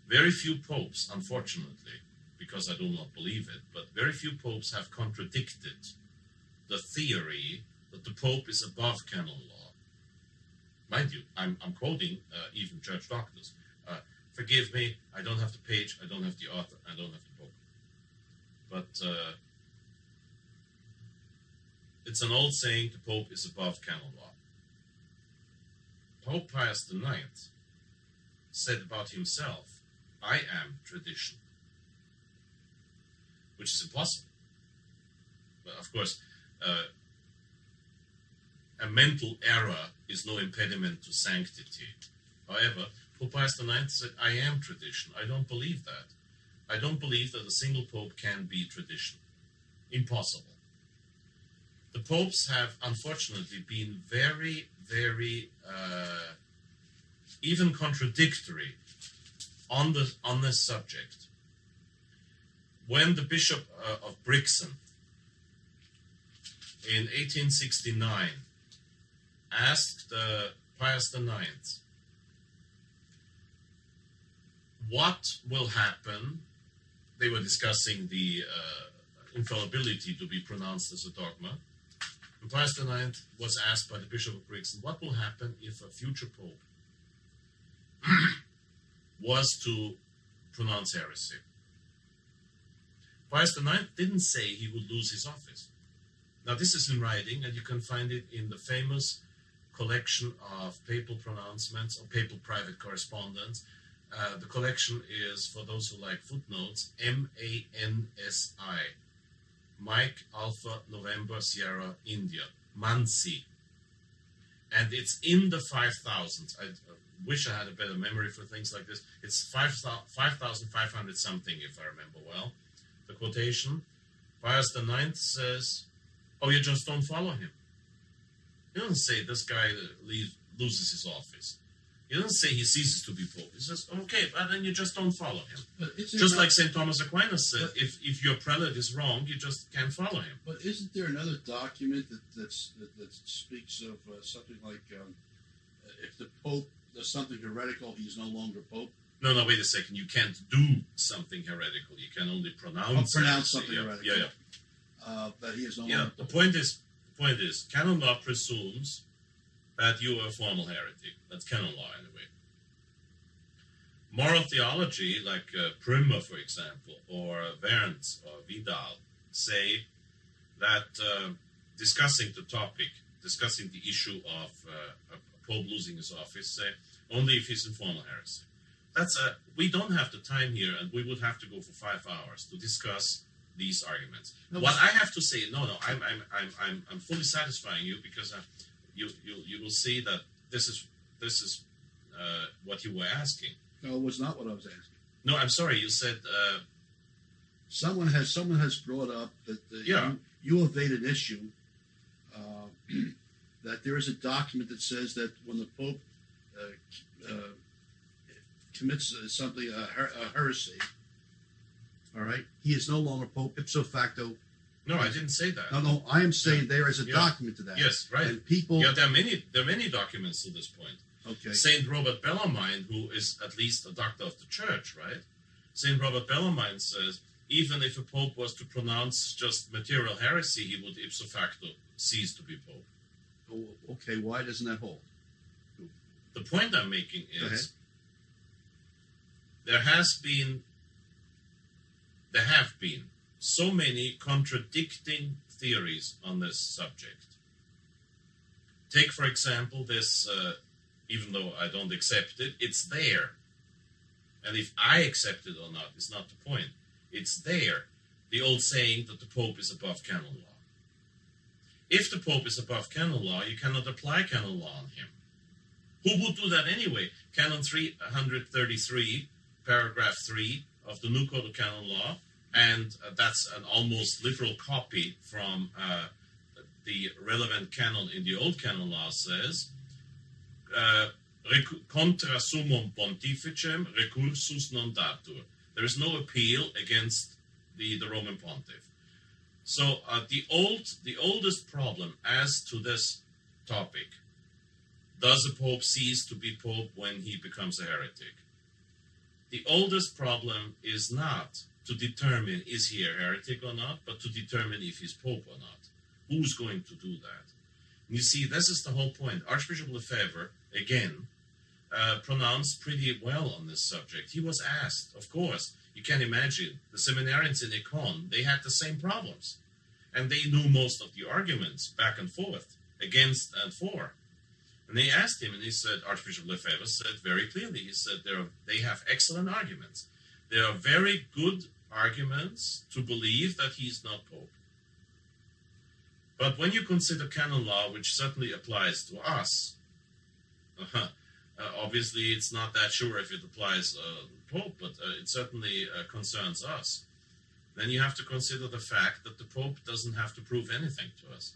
Very few popes, unfortunately, because I do not believe it, but very few popes have contradicted the theory that the pope is above canon law. Mind you, I'm quoting even church doctors. Forgive me, I don't have the page, I don't have the author, I don't have the book. But it's an old saying, the Pope is above canon law. Pope Pius IX said about himself, I am tradition, which is impossible. But of course, a mental error is no impediment to sanctity. However, Pope Pius IX said, I am tradition. I don't believe that. I don't believe that a single pope can be tradition. Impossible. The popes have, unfortunately, been very, very, even contradictory on this subject. When the Bishop of Brixen in 1869 asked Pius IX, what will happen? They were discussing the infallibility to be pronounced as a dogma. And Pius IX was asked by the Bishop of Brixen, what will happen if a future pope was to pronounce heresy? Pius IX didn't say he would lose his office. Now, this is in writing, and you can find it in the famous collection of papal pronouncements or papal private correspondence. The collection is, for those who like footnotes, MANSI, Mike Alpha November Sierra India, Mansi. And it's in the 5,000s. I wish I had a better memory for things like this. It's 5,500 something, if I remember well. The quotation, Pius IX says, oh, you just don't follow him. He doesn't say this guy loses his office. He doesn't say he ceases to be pope. He says, okay, but then you just don't follow him. Just like St. Thomas Aquinas said, if your prelate is wrong, you just can't follow him. But isn't there another document that speaks of something like if the pope does something heretical, he's no longer pope? No, wait a second. You can't do something heretical. You can only pronounce something heretical. Yeah. That he is no longer pope. The point is, canon law presumes that you are a formal heretic. That's canon law, anyway. Moral theology, like Prima, for example, or Werntz or Vidal, say that discussing the issue of a pope losing his office, say only if he's in formal heresy. We don't have the time here, and we would have to go for 5 hours to discuss these arguments. No, What I have to say, I'm fully satisfying you, because you will see that this is what you were asking. No, it was not what I was asking. No, I'm sorry. You said Someone has brought up that you evade an issue, that there is a document that says that when the Pope commits something, a heresy, all right, he is no longer Pope ipso facto. No, I didn't say that. No, I am saying there is a document to that. Yes, right. And people. Yeah, there are many documents to this point. Okay. Saint Robert Bellarmine, who is at least a doctor of the Church, right? Saint Robert Bellarmine says, even if a Pope was to pronounce just material heresy, he would ipso facto cease to be Pope. Oh, okay, why doesn't that hold? The point I'm making is there have been so many contradicting theories on this subject. Take, for example, this, even though I don't accept it, it's there. And if I accept it or not is not the point. It's there. The old saying that the Pope is above canon law. If the Pope is above canon law, you cannot apply canon law on him. Who would do that anyway? Canon 333, paragraph 3 of the New Code of Canon Law, and that's an almost literal copy from the relevant canon in the Old Canon Law, says, contra summum pontificem recursus non datur. There is no appeal against the Roman pontiff. So the oldest problem as to this topic, does a pope cease to be pope when he becomes a heretic? The oldest problem is not to determine is he a heretic or not, but to determine if he's pope or not. Who's going to do that? And you see, this is the whole point. Archbishop Lefebvre, again, pronounced pretty well on this subject. He was asked, of course, you can imagine, the seminarians in Econ, they had the same problems. And they knew most of the arguments back and forth, against and for. And they asked him, and he said, Archbishop Lefebvre said very clearly, he said, they have excellent arguments. There are very good arguments to believe that he's not Pope. But when you consider canon law, which certainly applies to us, obviously it's not that sure if it applies Pope, but it certainly concerns us. Then you have to consider the fact that the Pope doesn't have to prove anything to us.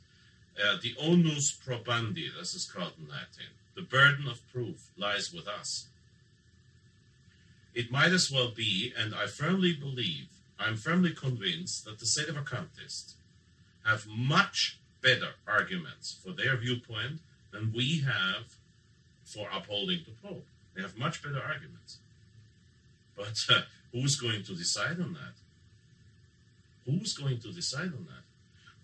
The onus probandi, this is called in Latin, the burden of proof lies with us. It might as well be, and I firmly believe, I'm firmly convinced that the sedevacantists have much better arguments for their viewpoint than we have for upholding the Pope. They have much better arguments. But who's going to decide on that? Who's going to decide on that?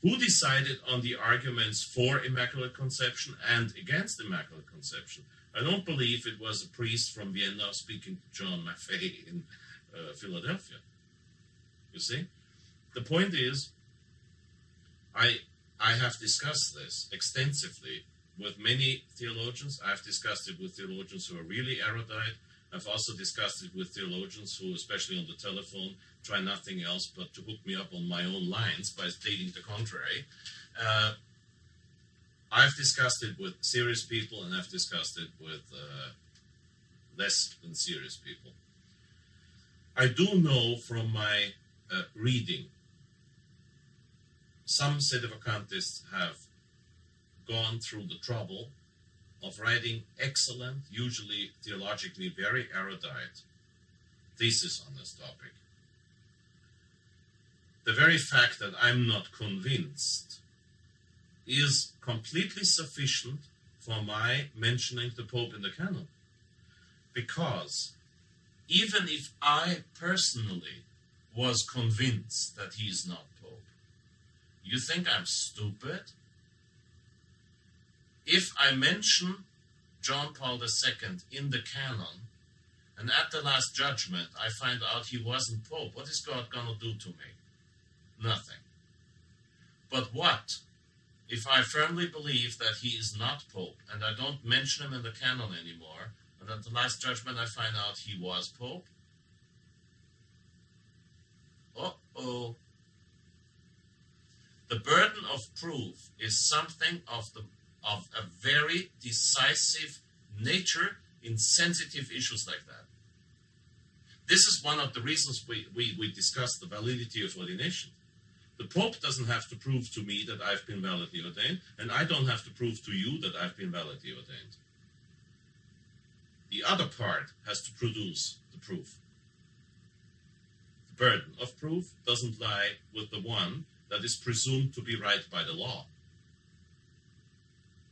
Who decided on the arguments for Immaculate Conception and against Immaculate Conception? I don't believe it was a priest from Vienna speaking to John Maffei in Philadelphia. You see? The point is, I have discussed this extensively with many theologians. I've discussed it with theologians who are really erudite. I've also discussed it with theologians who, especially on the telephone, try nothing else but to hook me up on my own lines by stating the contrary. I've discussed it with serious people, and I've discussed it with less than serious people. I do know from my reading, some sedevacantists have gone through the trouble of writing excellent, usually theologically very erudite thesis on this topic. The very fact that I'm not convinced is completely sufficient for my mentioning the Pope in the canon. Because even if I personally was convinced that he is not Pope, you think I'm stupid? If I mention John Paul II in the canon, and at the Last Judgment I find out he wasn't Pope, what is God going to do to me? Nothing. But what if I firmly believe that he is not Pope, and I don't mention him in the canon anymore, and at the Last Judgment I find out he was Pope? Uh-oh. The burden of proof is something of a very decisive nature in sensitive issues like that. This is one of the reasons we discussed the validity of ordination. The Pope doesn't have to prove to me that I've been validly ordained, and I don't have to prove to you that I've been validly ordained. The other part has to produce the proof. The burden of proof doesn't lie with the one that is presumed to be right by the law.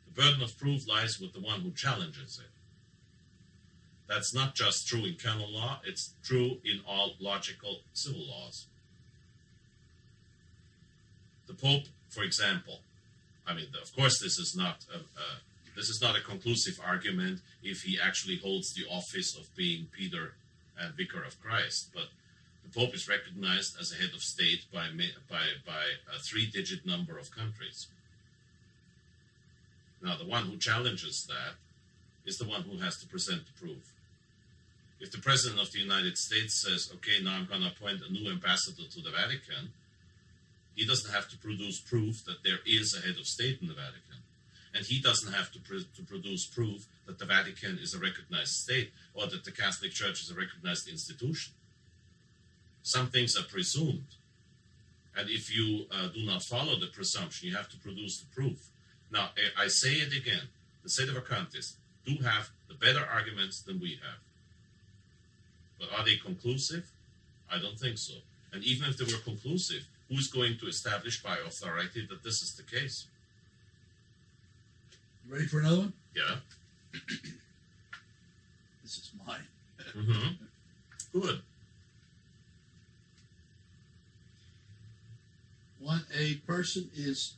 The burden of proof lies with the one who challenges it. That's not just true in canon law, it's true in all logical civil laws. The Pope, for example, I mean, of course, this is not a conclusive argument if he actually holds the office of being Peter and Vicar of Christ, but the Pope is recognized as a head of state by a three-digit number of countries. Now, the one who challenges that is the one who has to present the proof. If the President of the United States says, okay, now I'm going to appoint a new ambassador to the Vatican, he doesn't have to produce proof that there is a head of state in the Vatican. And he doesn't have to produce proof that the Vatican is a recognized state or that the Catholic Church is a recognized institution. Some things are presumed. And if you do not follow the presumption, you have to produce the proof. Now, I say it again, the sedevacantists do have the better arguments than we have. But are they conclusive? I don't think so. And even if they were conclusive, who is going to establish by authority that this is the case? You ready for another one? Yeah. This is mine. Mm-hmm. Good. When a person is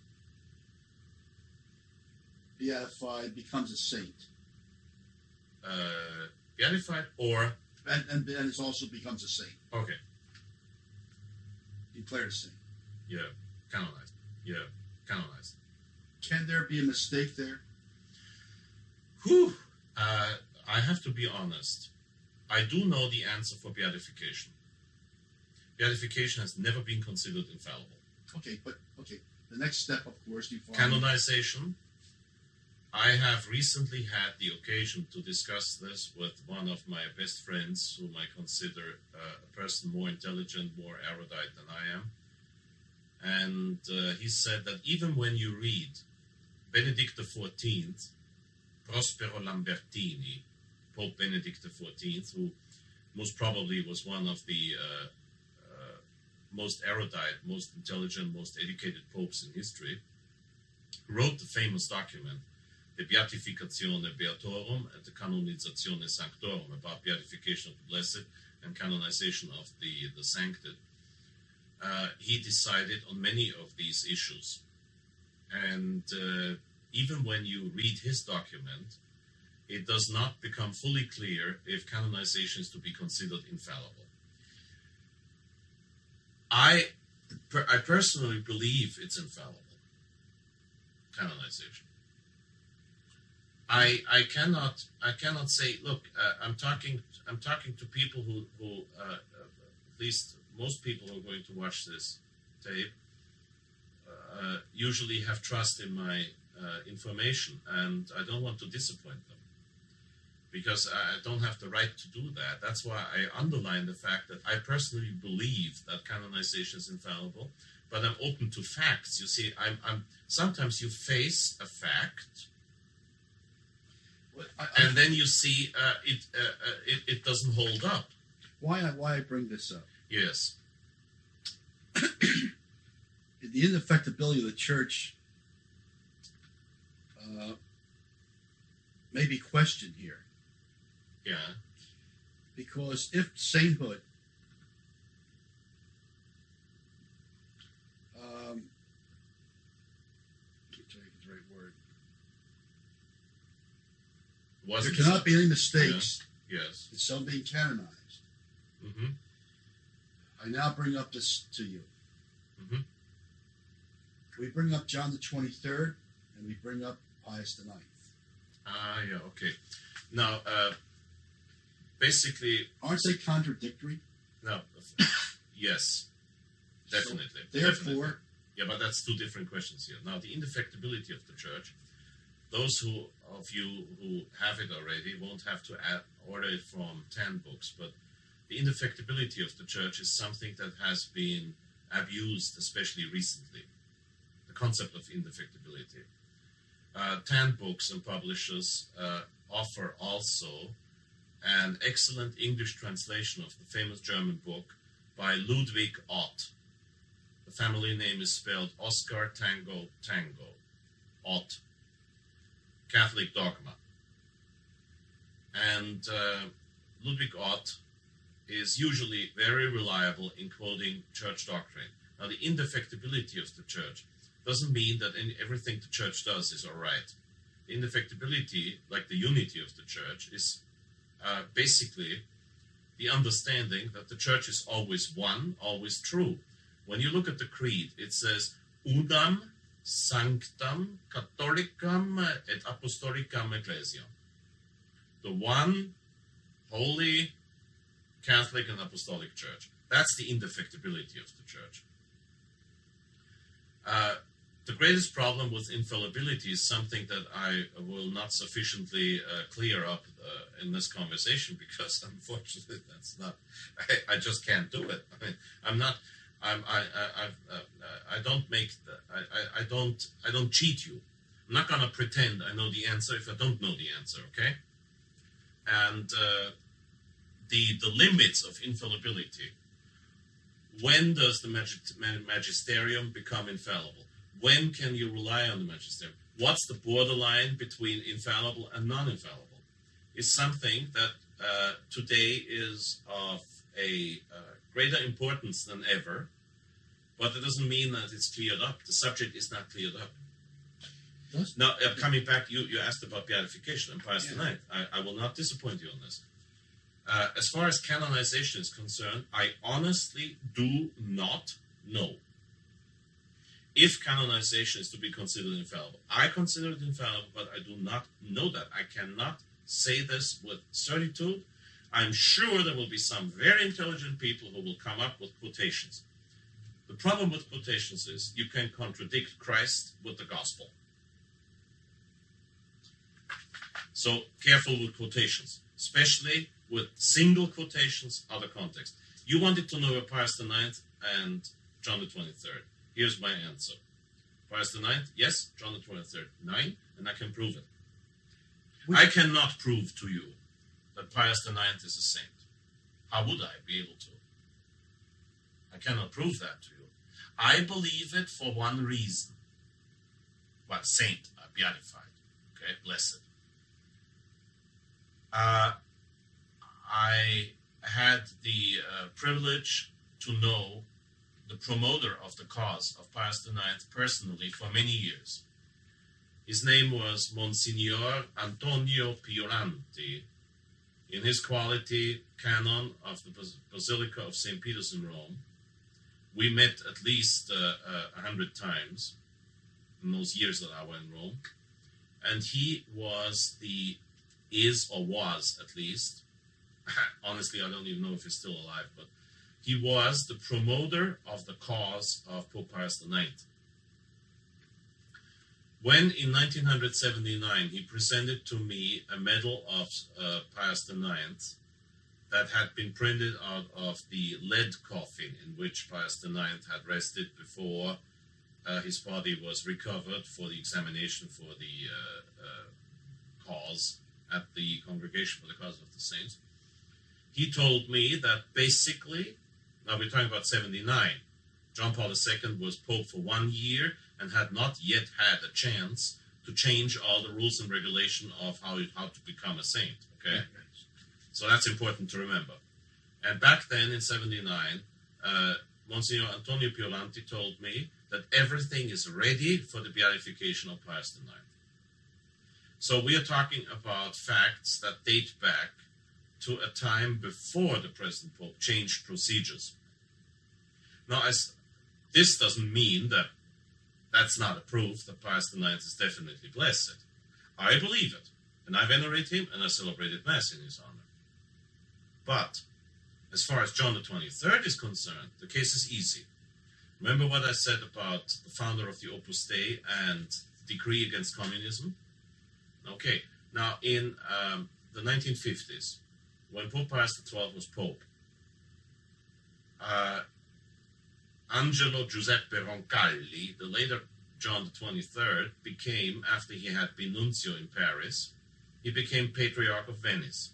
beatified, becomes a saint. Beatified or? And it also becomes a saint. Okay. Declared a saint. Yeah. Canonized. Yeah. Canonized. Can there be a mistake there? Whew. I have to be honest. I do know the answer for beatification. Beatification has never been considered infallible. Okay. The next step, of course, you find... Canonization. I have recently had the occasion to discuss this with one of my best friends, whom I consider a person more intelligent, more erudite than I am. And he said that even when you read Benedict XIV, Prospero Lambertini, Pope Benedict XIV, who most probably was one of the most erudite, most intelligent, most educated popes in history, wrote the famous document, the Beatificatione Beatorum and the Canonizatione Sanctorum, about beatification of the blessed and canonization of the sancted. He decided on many of these issues. And even when you read his document, it does not become fully clear if canonization is to be considered infallible. I personally believe it's infallible, canonization. I cannot say, look, I'm talking to people who at least most people who are going to watch this tape usually have trust in my information, and I don't want to disappoint them because I don't have the right to do that. That's why I underline the fact that I personally believe that canonization is infallible, but I'm open to facts. You see, I'm sometimes you face a fact. And then you see it doesn't hold up. Why I bring this up? Yes. The ineffectibility of the church may be questioned here. Yeah. Because if sainthood the right word. There cannot be any mistakes. Yeah. Yes. in some being canonized. Mm-hmm. I now bring up this to you. Mm-hmm. We bring up John the 23rd, and we bring up Pius the 9th. Yeah, okay. Now, basically... Aren't they contradictory? No. Yes. Definitely. So, therefore, Yeah, but that's two different questions here. Now, the indefectibility of the church, those of you who have it already won't have to order it from 10 books, but the indefectibility of the church is something that has been abused, especially recently. The concept of indefectibility. 10 books and publishers offer also an excellent English translation of the famous German book by Ludwig Ott. The family name is spelled Oscar Tango Tango. Ott. Catholic Dogma. And Ludwig Ott is usually very reliable in quoting church doctrine. Now, the indefectibility of the church doesn't mean that everything the church does is all right. The indefectibility, like the unity of the church, is basically the understanding that the church is always one, always true. When you look at the creed, it says, Udam Sanctam Catholicam et Apostolicam Ecclesiam. The one holy Catholic and Apostolic Church. That's the indefectibility of the church. The greatest problem with infallibility is something that I will not sufficiently clear up in this conversation, because unfortunately that's not. I just can't do it. I mean, I don't cheat you. I'm not gonna pretend I know the answer if I don't know the answer. Okay. And the limits of infallibility. When does the magisterium become infallible? When can you rely on the magisterium? What's the borderline between infallible and non-infallible? Is something that today is of a greater importance than ever, but it doesn't mean that it's cleared up. The subject is not cleared up. Yes. Now, coming back, you asked about beatification and Pius IX. I will not disappoint you on this. As far as canonization is concerned, I honestly do not know if canonization is to be considered infallible. I consider it infallible, but I do not know that. I cannot say this with certitude. I'm sure there will be some very intelligent people who will come up with quotations. The problem with quotations is you can contradict Christ with the gospel. So careful with quotations, especially with single quotations, other context. You wanted to know about Pius IX and John the 23rd. Here's my answer. Pius IX, yes, John the 23rd, 9, and I can prove it. I cannot prove to you that Pius IX is a saint. How would I be able to? I cannot prove that to you. I believe it for one reason. Well, saint, beatified, okay, blessed. I had the privilege to know the promoter of the cause of Pius IX personally for many years. His name was Monsignor Antonio Pioranti. In his quality canon of the Basilica of St. Peter's in Rome, we met at least 100 times in those years that I was in Rome. And he was was at least, honestly, I don't even know if he's still alive, but he was the promoter of the cause of Pope Pius IX. When in 1979 he presented to me a medal of Pius IX that had been printed out of the lead coffin in which Pius IX had rested before his body was recovered for the examination for the cause at the Congregation for the Cause of the Saints. He told me that basically, now we're talking about 79, John Paul II was Pope for 1 year and had not yet had a chance to change all the rules and regulation of how to become a saint, okay? So that's important to remember. And back then in 79, Monsignor Antonio Pioranti told me that everything is ready for the beatification of Pius IX. So we are talking about facts that date back to a time before the present Pope changed procedures. Now, this doesn't mean that that's not a proof that Pius IX is definitely blessed. I believe it, and I venerate him, and I celebrated Mass in his honor. But as far as John the 23rd is concerned, the case is easy. Remember what I said about the founder of the Opus Dei and decree against communism? Okay, now in the 1950s, when Pope Pius XII was Pope, Angelo Giuseppe Roncalli, the later John the 23rd, became, after he had been nuncio in Paris, he became Patriarch of Venice,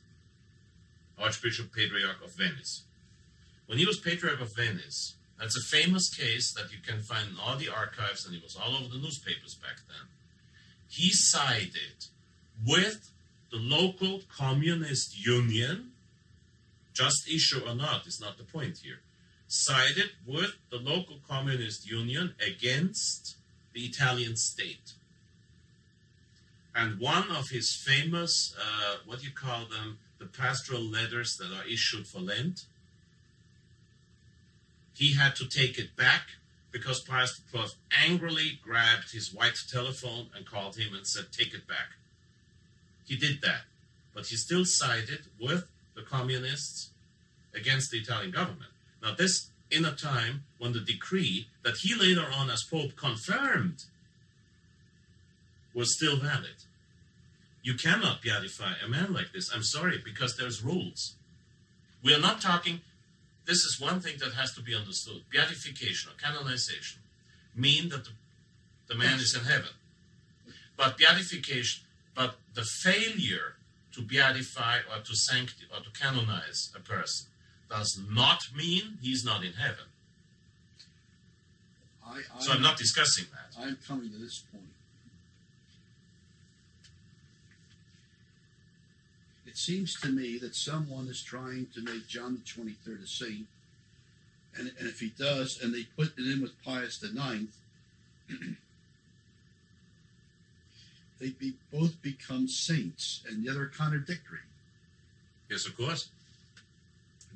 Archbishop Patriarch of Venice. When he was Patriarch of Venice, that's a famous case that you can find in all the archives, and it was all over the newspapers back then. He sided with the local communist union, just issue or not is not the point here, sided with the local communist union against the Italian state. And one of his famous, what do you call them, the pastoral letters that are issued for Lent, he had to take it back because Pius XII angrily grabbed his white telephone and called him and said, take it back. He did that, but he still sided with the communists against the Italian government. Now this in a time when the decree that he later on as Pope confirmed was still valid. You cannot beatify a man like this. I'm sorry, because there's rules. We are not talking, this is one thing that has to be understood. Beatification or canonization mean that the man is in heaven. But beatification, but the failure to beatify or to sanctify or to canonize a person does not mean he's not in heaven. So I'm not discussing that. I'm coming to this point. It seems to me that someone is trying to make John the 23rd a saint, and if he does, and they put it in with Pius IX, they both become saints, and yet are contradictory. Yes, of course.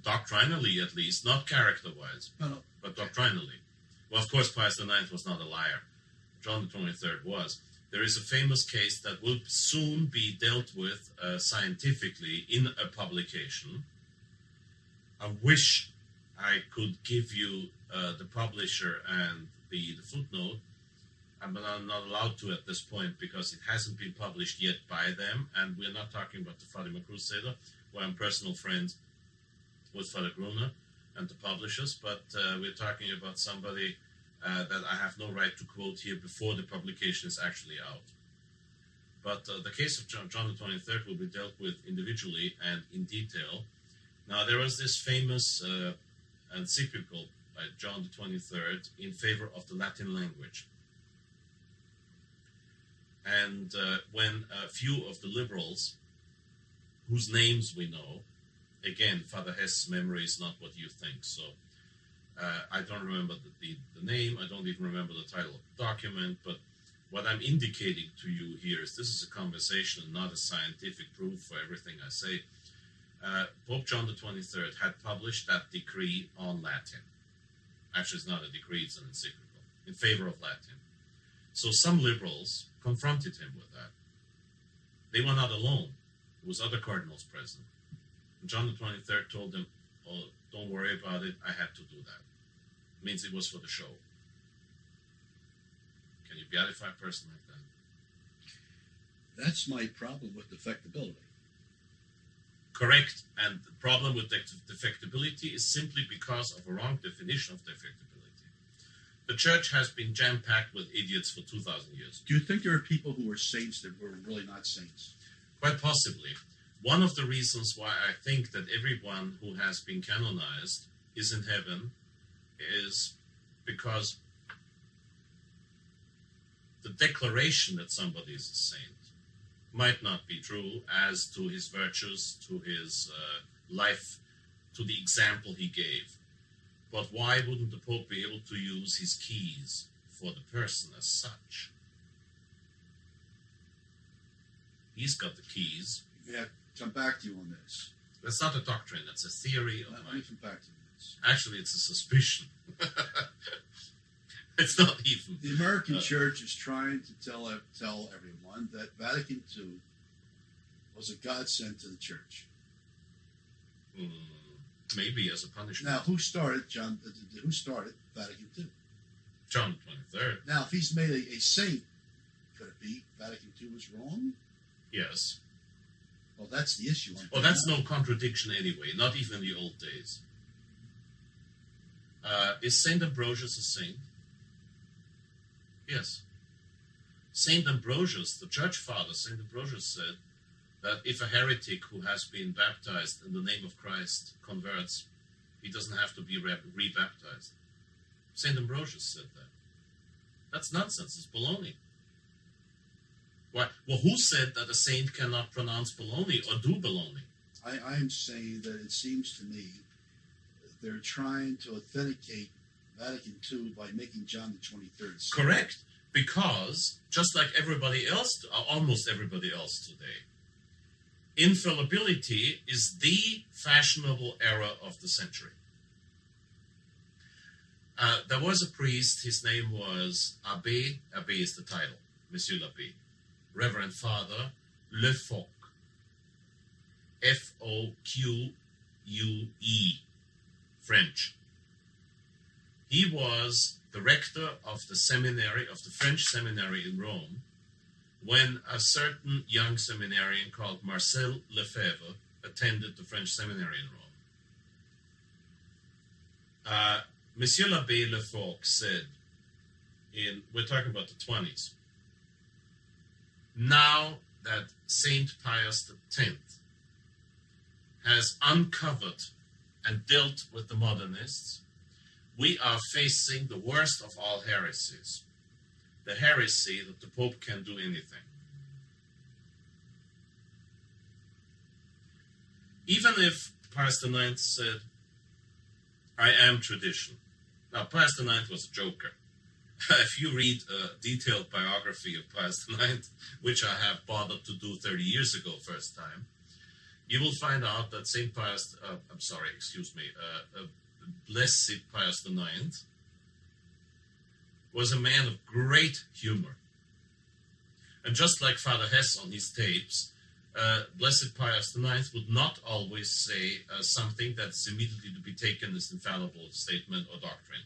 Doctrinally, at least, not character-wise, but doctrinally. Well, of course, Pius IX was not a liar. John the 23rd was. There is a famous case that will soon be dealt with scientifically in a publication. I wish I could give you the publisher and the footnote, but I'm not allowed to at this point because it hasn't been published yet by them, and we're not talking about the Fatima Crusader, where I'm personal friends with Father Gruner and the publishers, but we're talking about somebody that I have no right to quote here before the publication is actually out. But the case of John the 23rd will be dealt with individually and in detail. Now, there was this famous encyclical by John the 23rd in favor of the Latin language. And when a few of the liberals, whose names we know, again, Fr Hesse's memory is not what you think, so I don't remember the name, I don't even remember the title of the document, but what I'm indicating to you here is this is a conversation, not a scientific proof for everything I say. Pope John the 23rd had published that decree on Latin. Actually, it's not a decree, it's an encyclical, in favor of Latin. So some liberals confronted him with that. They were not alone. There was other cardinals present. And John the 23rd told them, oh, don't worry about it, I had to do that. It means it was for the show. Can you beatify a person like that? That's my problem with defectibility. Correct. And the problem with defectibility is simply because of a wrong definition of defectibility. The church has been jam-packed with idiots for 2,000 years. Do you think there are people who are saints that were really not saints? Quite possibly. One of the reasons why I think that everyone who has been canonized is in heaven is because the declaration that somebody is a saint might not be true as to his virtues, to his life, to the example he gave. But why wouldn't the Pope be able to use his keys for the person as such? He's got the keys. Yeah, come back to you on this. That's not a doctrine, that's a theory of Let me come back to you on this. Actually, it's a suspicion. It's not even. The American Church is trying to tell everyone that Vatican II was a godsend to the Church. Maybe as a punishment. Now, who started Vatican II? John 23rd. Now, if he's made a saint, could it be Vatican II was wrong? Yes. Well, that's the issue. Well, that's no contradiction anyway, not even in the old days. Is St. Ambrosius a saint? Yes. St. Ambrosius, the church father, St. Ambrosius said that if a heretic who has been baptized in the name of Christ converts, he doesn't have to be rebaptized. St. Ambrosius said that. That's nonsense. It's baloney. Why? Well, who said that a saint cannot pronounce baloney or do baloney? I am saying that it seems to me that they're trying to authenticate Vatican II by making John the 23rd saint. Correct. Because, just like everybody else, almost everybody else today, infallibility is the fashionable error of the century. There was a priest, his name was Abbé is the title, Monsieur l'Abbé, Reverend Father Le Foque, Foque, French. He was the rector of the seminary, of the French seminary in Rome, when a certain young seminarian called Marcel Lefebvre attended the French seminary in Rome. Monsieur l'Abbé Le Foque said, we're talking about the 20s, now that Saint Pius X has uncovered and dealt with the modernists, we are facing the worst of all heresies, the heresy that the Pope can do anything. Even if Pius IX said, I am tradition. Now, Pius IX was a joker. If you read a detailed biography of Pius IX, which I have bothered to do 30 years ago first time, you will find out that Blessed Pius IX was a man of great humor. And just like Fr Hesse on his tapes, Blessed Pius IX would not always say something that's immediately to be taken as infallible statement or doctrine.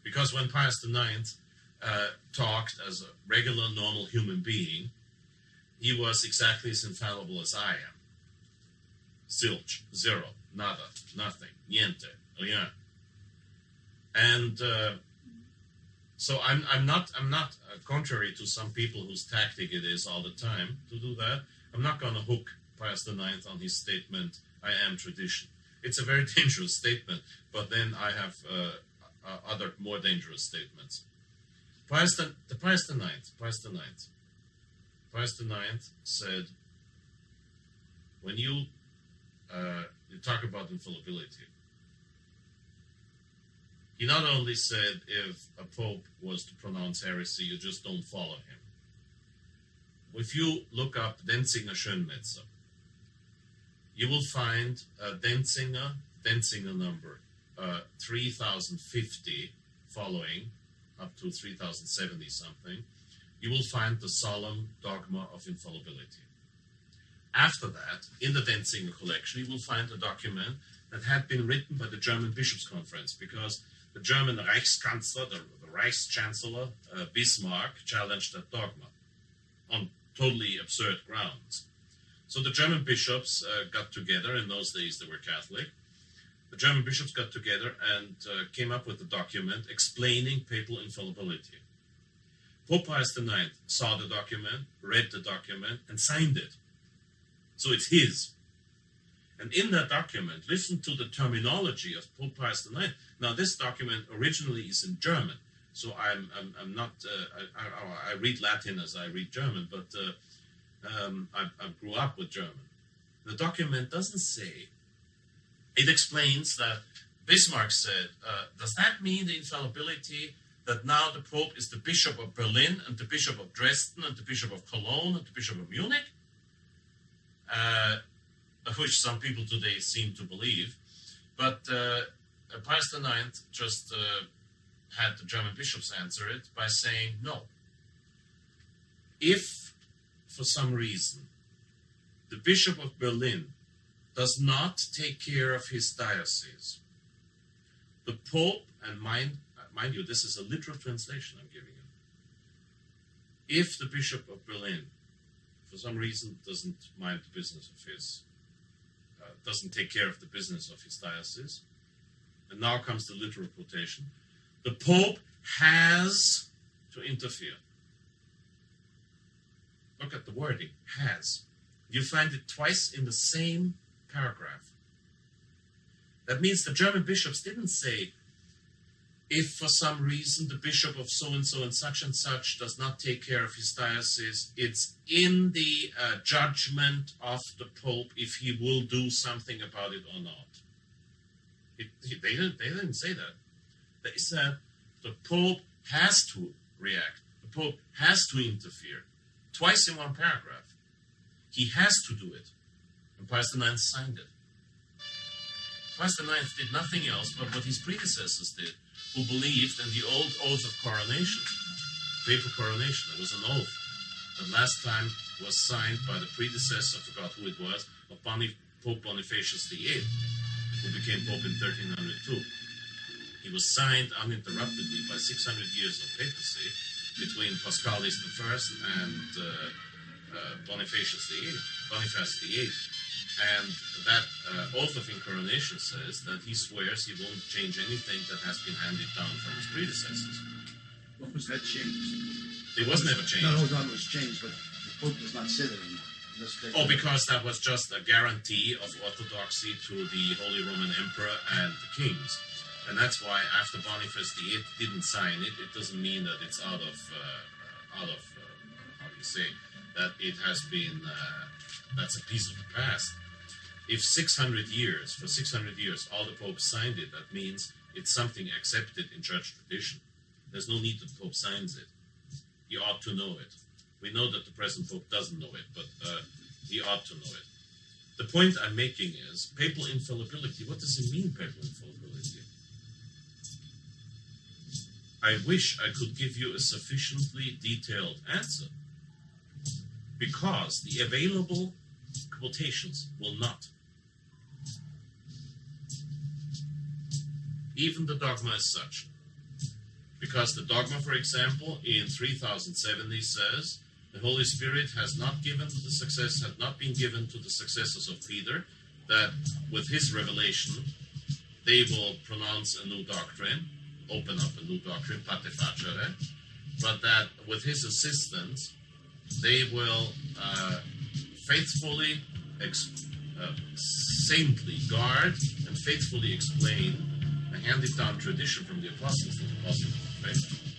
Because when Pius IX talked as a regular, normal human being, he was exactly as infallible as I am. Zilch, zero, nada, nothing, niente, rien. And so I'm not contrary to some people whose tactic it is all the time to do that. I'm not going to hook Pius IX on his statement, I am tradition. It's a very dangerous statement, but then I have other more dangerous statements. Pius IX said, when you talk about infallibility, he not only said if a pope was to pronounce heresy, you just don't follow him. If you look up Denzinger Schönmetzer, you will find Denzinger number 3050 following, up to 3070 something, you will find the solemn dogma of infallibility. After that, in the Denzinger collection, you will find a document that had been written by the German Bishops' Conference, because the German Reichskanzler, the Reichschancellor, Bismarck, challenged that dogma on totally absurd grounds. So the German bishops got together. In those days, they were Catholic. The German bishops got together and came up with a document explaining papal infallibility. Pope Pius IX saw the document, read the document, and signed it. So it's his. And in that document, listen to the terminology of Pope Pius IX. Now, this document originally is in German, so I'm not. I read Latin as I read German, but I grew up with German. The document doesn't say. It explains that Bismarck said, "Does that mean the infallibility that now the Pope is the Bishop of Berlin and the Bishop of Dresden and the Bishop of Cologne and the Bishop of Munich?" Which some people today seem to believe. But Pius IX just had the German bishops answer it by saying no. If, for some reason, the Bishop of Berlin does not take care of his diocese, the Pope, and mind mind you, this is a literal translation I'm giving you. If the Bishop of Berlin, for some reason, doesn't mind the business of his, doesn't take care of the business of his diocese, and now comes the literal quotation, the Pope has to interfere. Look at the wording, has. You find it twice in the same paragraph. That means the German bishops didn't say, if for some reason the bishop of so-and-so and such does not take care of his diocese, it's in the judgment of the Pope if he will do something about it or not. They didn't say that. They said the Pope has to react. The Pope has to interfere. Twice in one paragraph. He has to do it. And Pius IX signed it. Pius IX did nothing else but what his predecessors did, who believed in the old oath of coronation, papal coronation. There was an oath that last time was signed by the predecessor, I forgot who it was, of Pope Bonifacius VIII, who became Pope in 1302. He was signed uninterruptedly by 600 years of papacy between Paschalis I and Bonifacius VIII. And that oath of incoronation says that he swears he won't change anything that has been handed down from his predecessors. What was that changed? It was never changed. No, it was changed, but the Pope does not say that anymore. Because that was just a guarantee of orthodoxy to the Holy Roman Emperor and the kings. And that's why after Boniface VIII didn't sign it, it doesn't mean that it's out of how do you say, that it has been, that's a piece of the past. If for 600 years, all the popes signed it, that means it's something accepted in church tradition. There's no need that the Pope signs it. He ought to know it. We know that the present Pope doesn't know it, but he ought to know it. The point I'm making is papal infallibility. What does it mean, papal infallibility? I wish I could give you a sufficiently detailed answer, because the available quotations will not. Even the dogma is such. Because the dogma, for example, in 3070 says, the Holy Spirit has not been given to the successors of Peter, that with his revelation, they will pronounce a new doctrine, open up a new doctrine, pate facere, but that with his assistance, they will faithfully, saintly guard and faithfully explain a handed-down tradition from the apostles to the apostles of faith.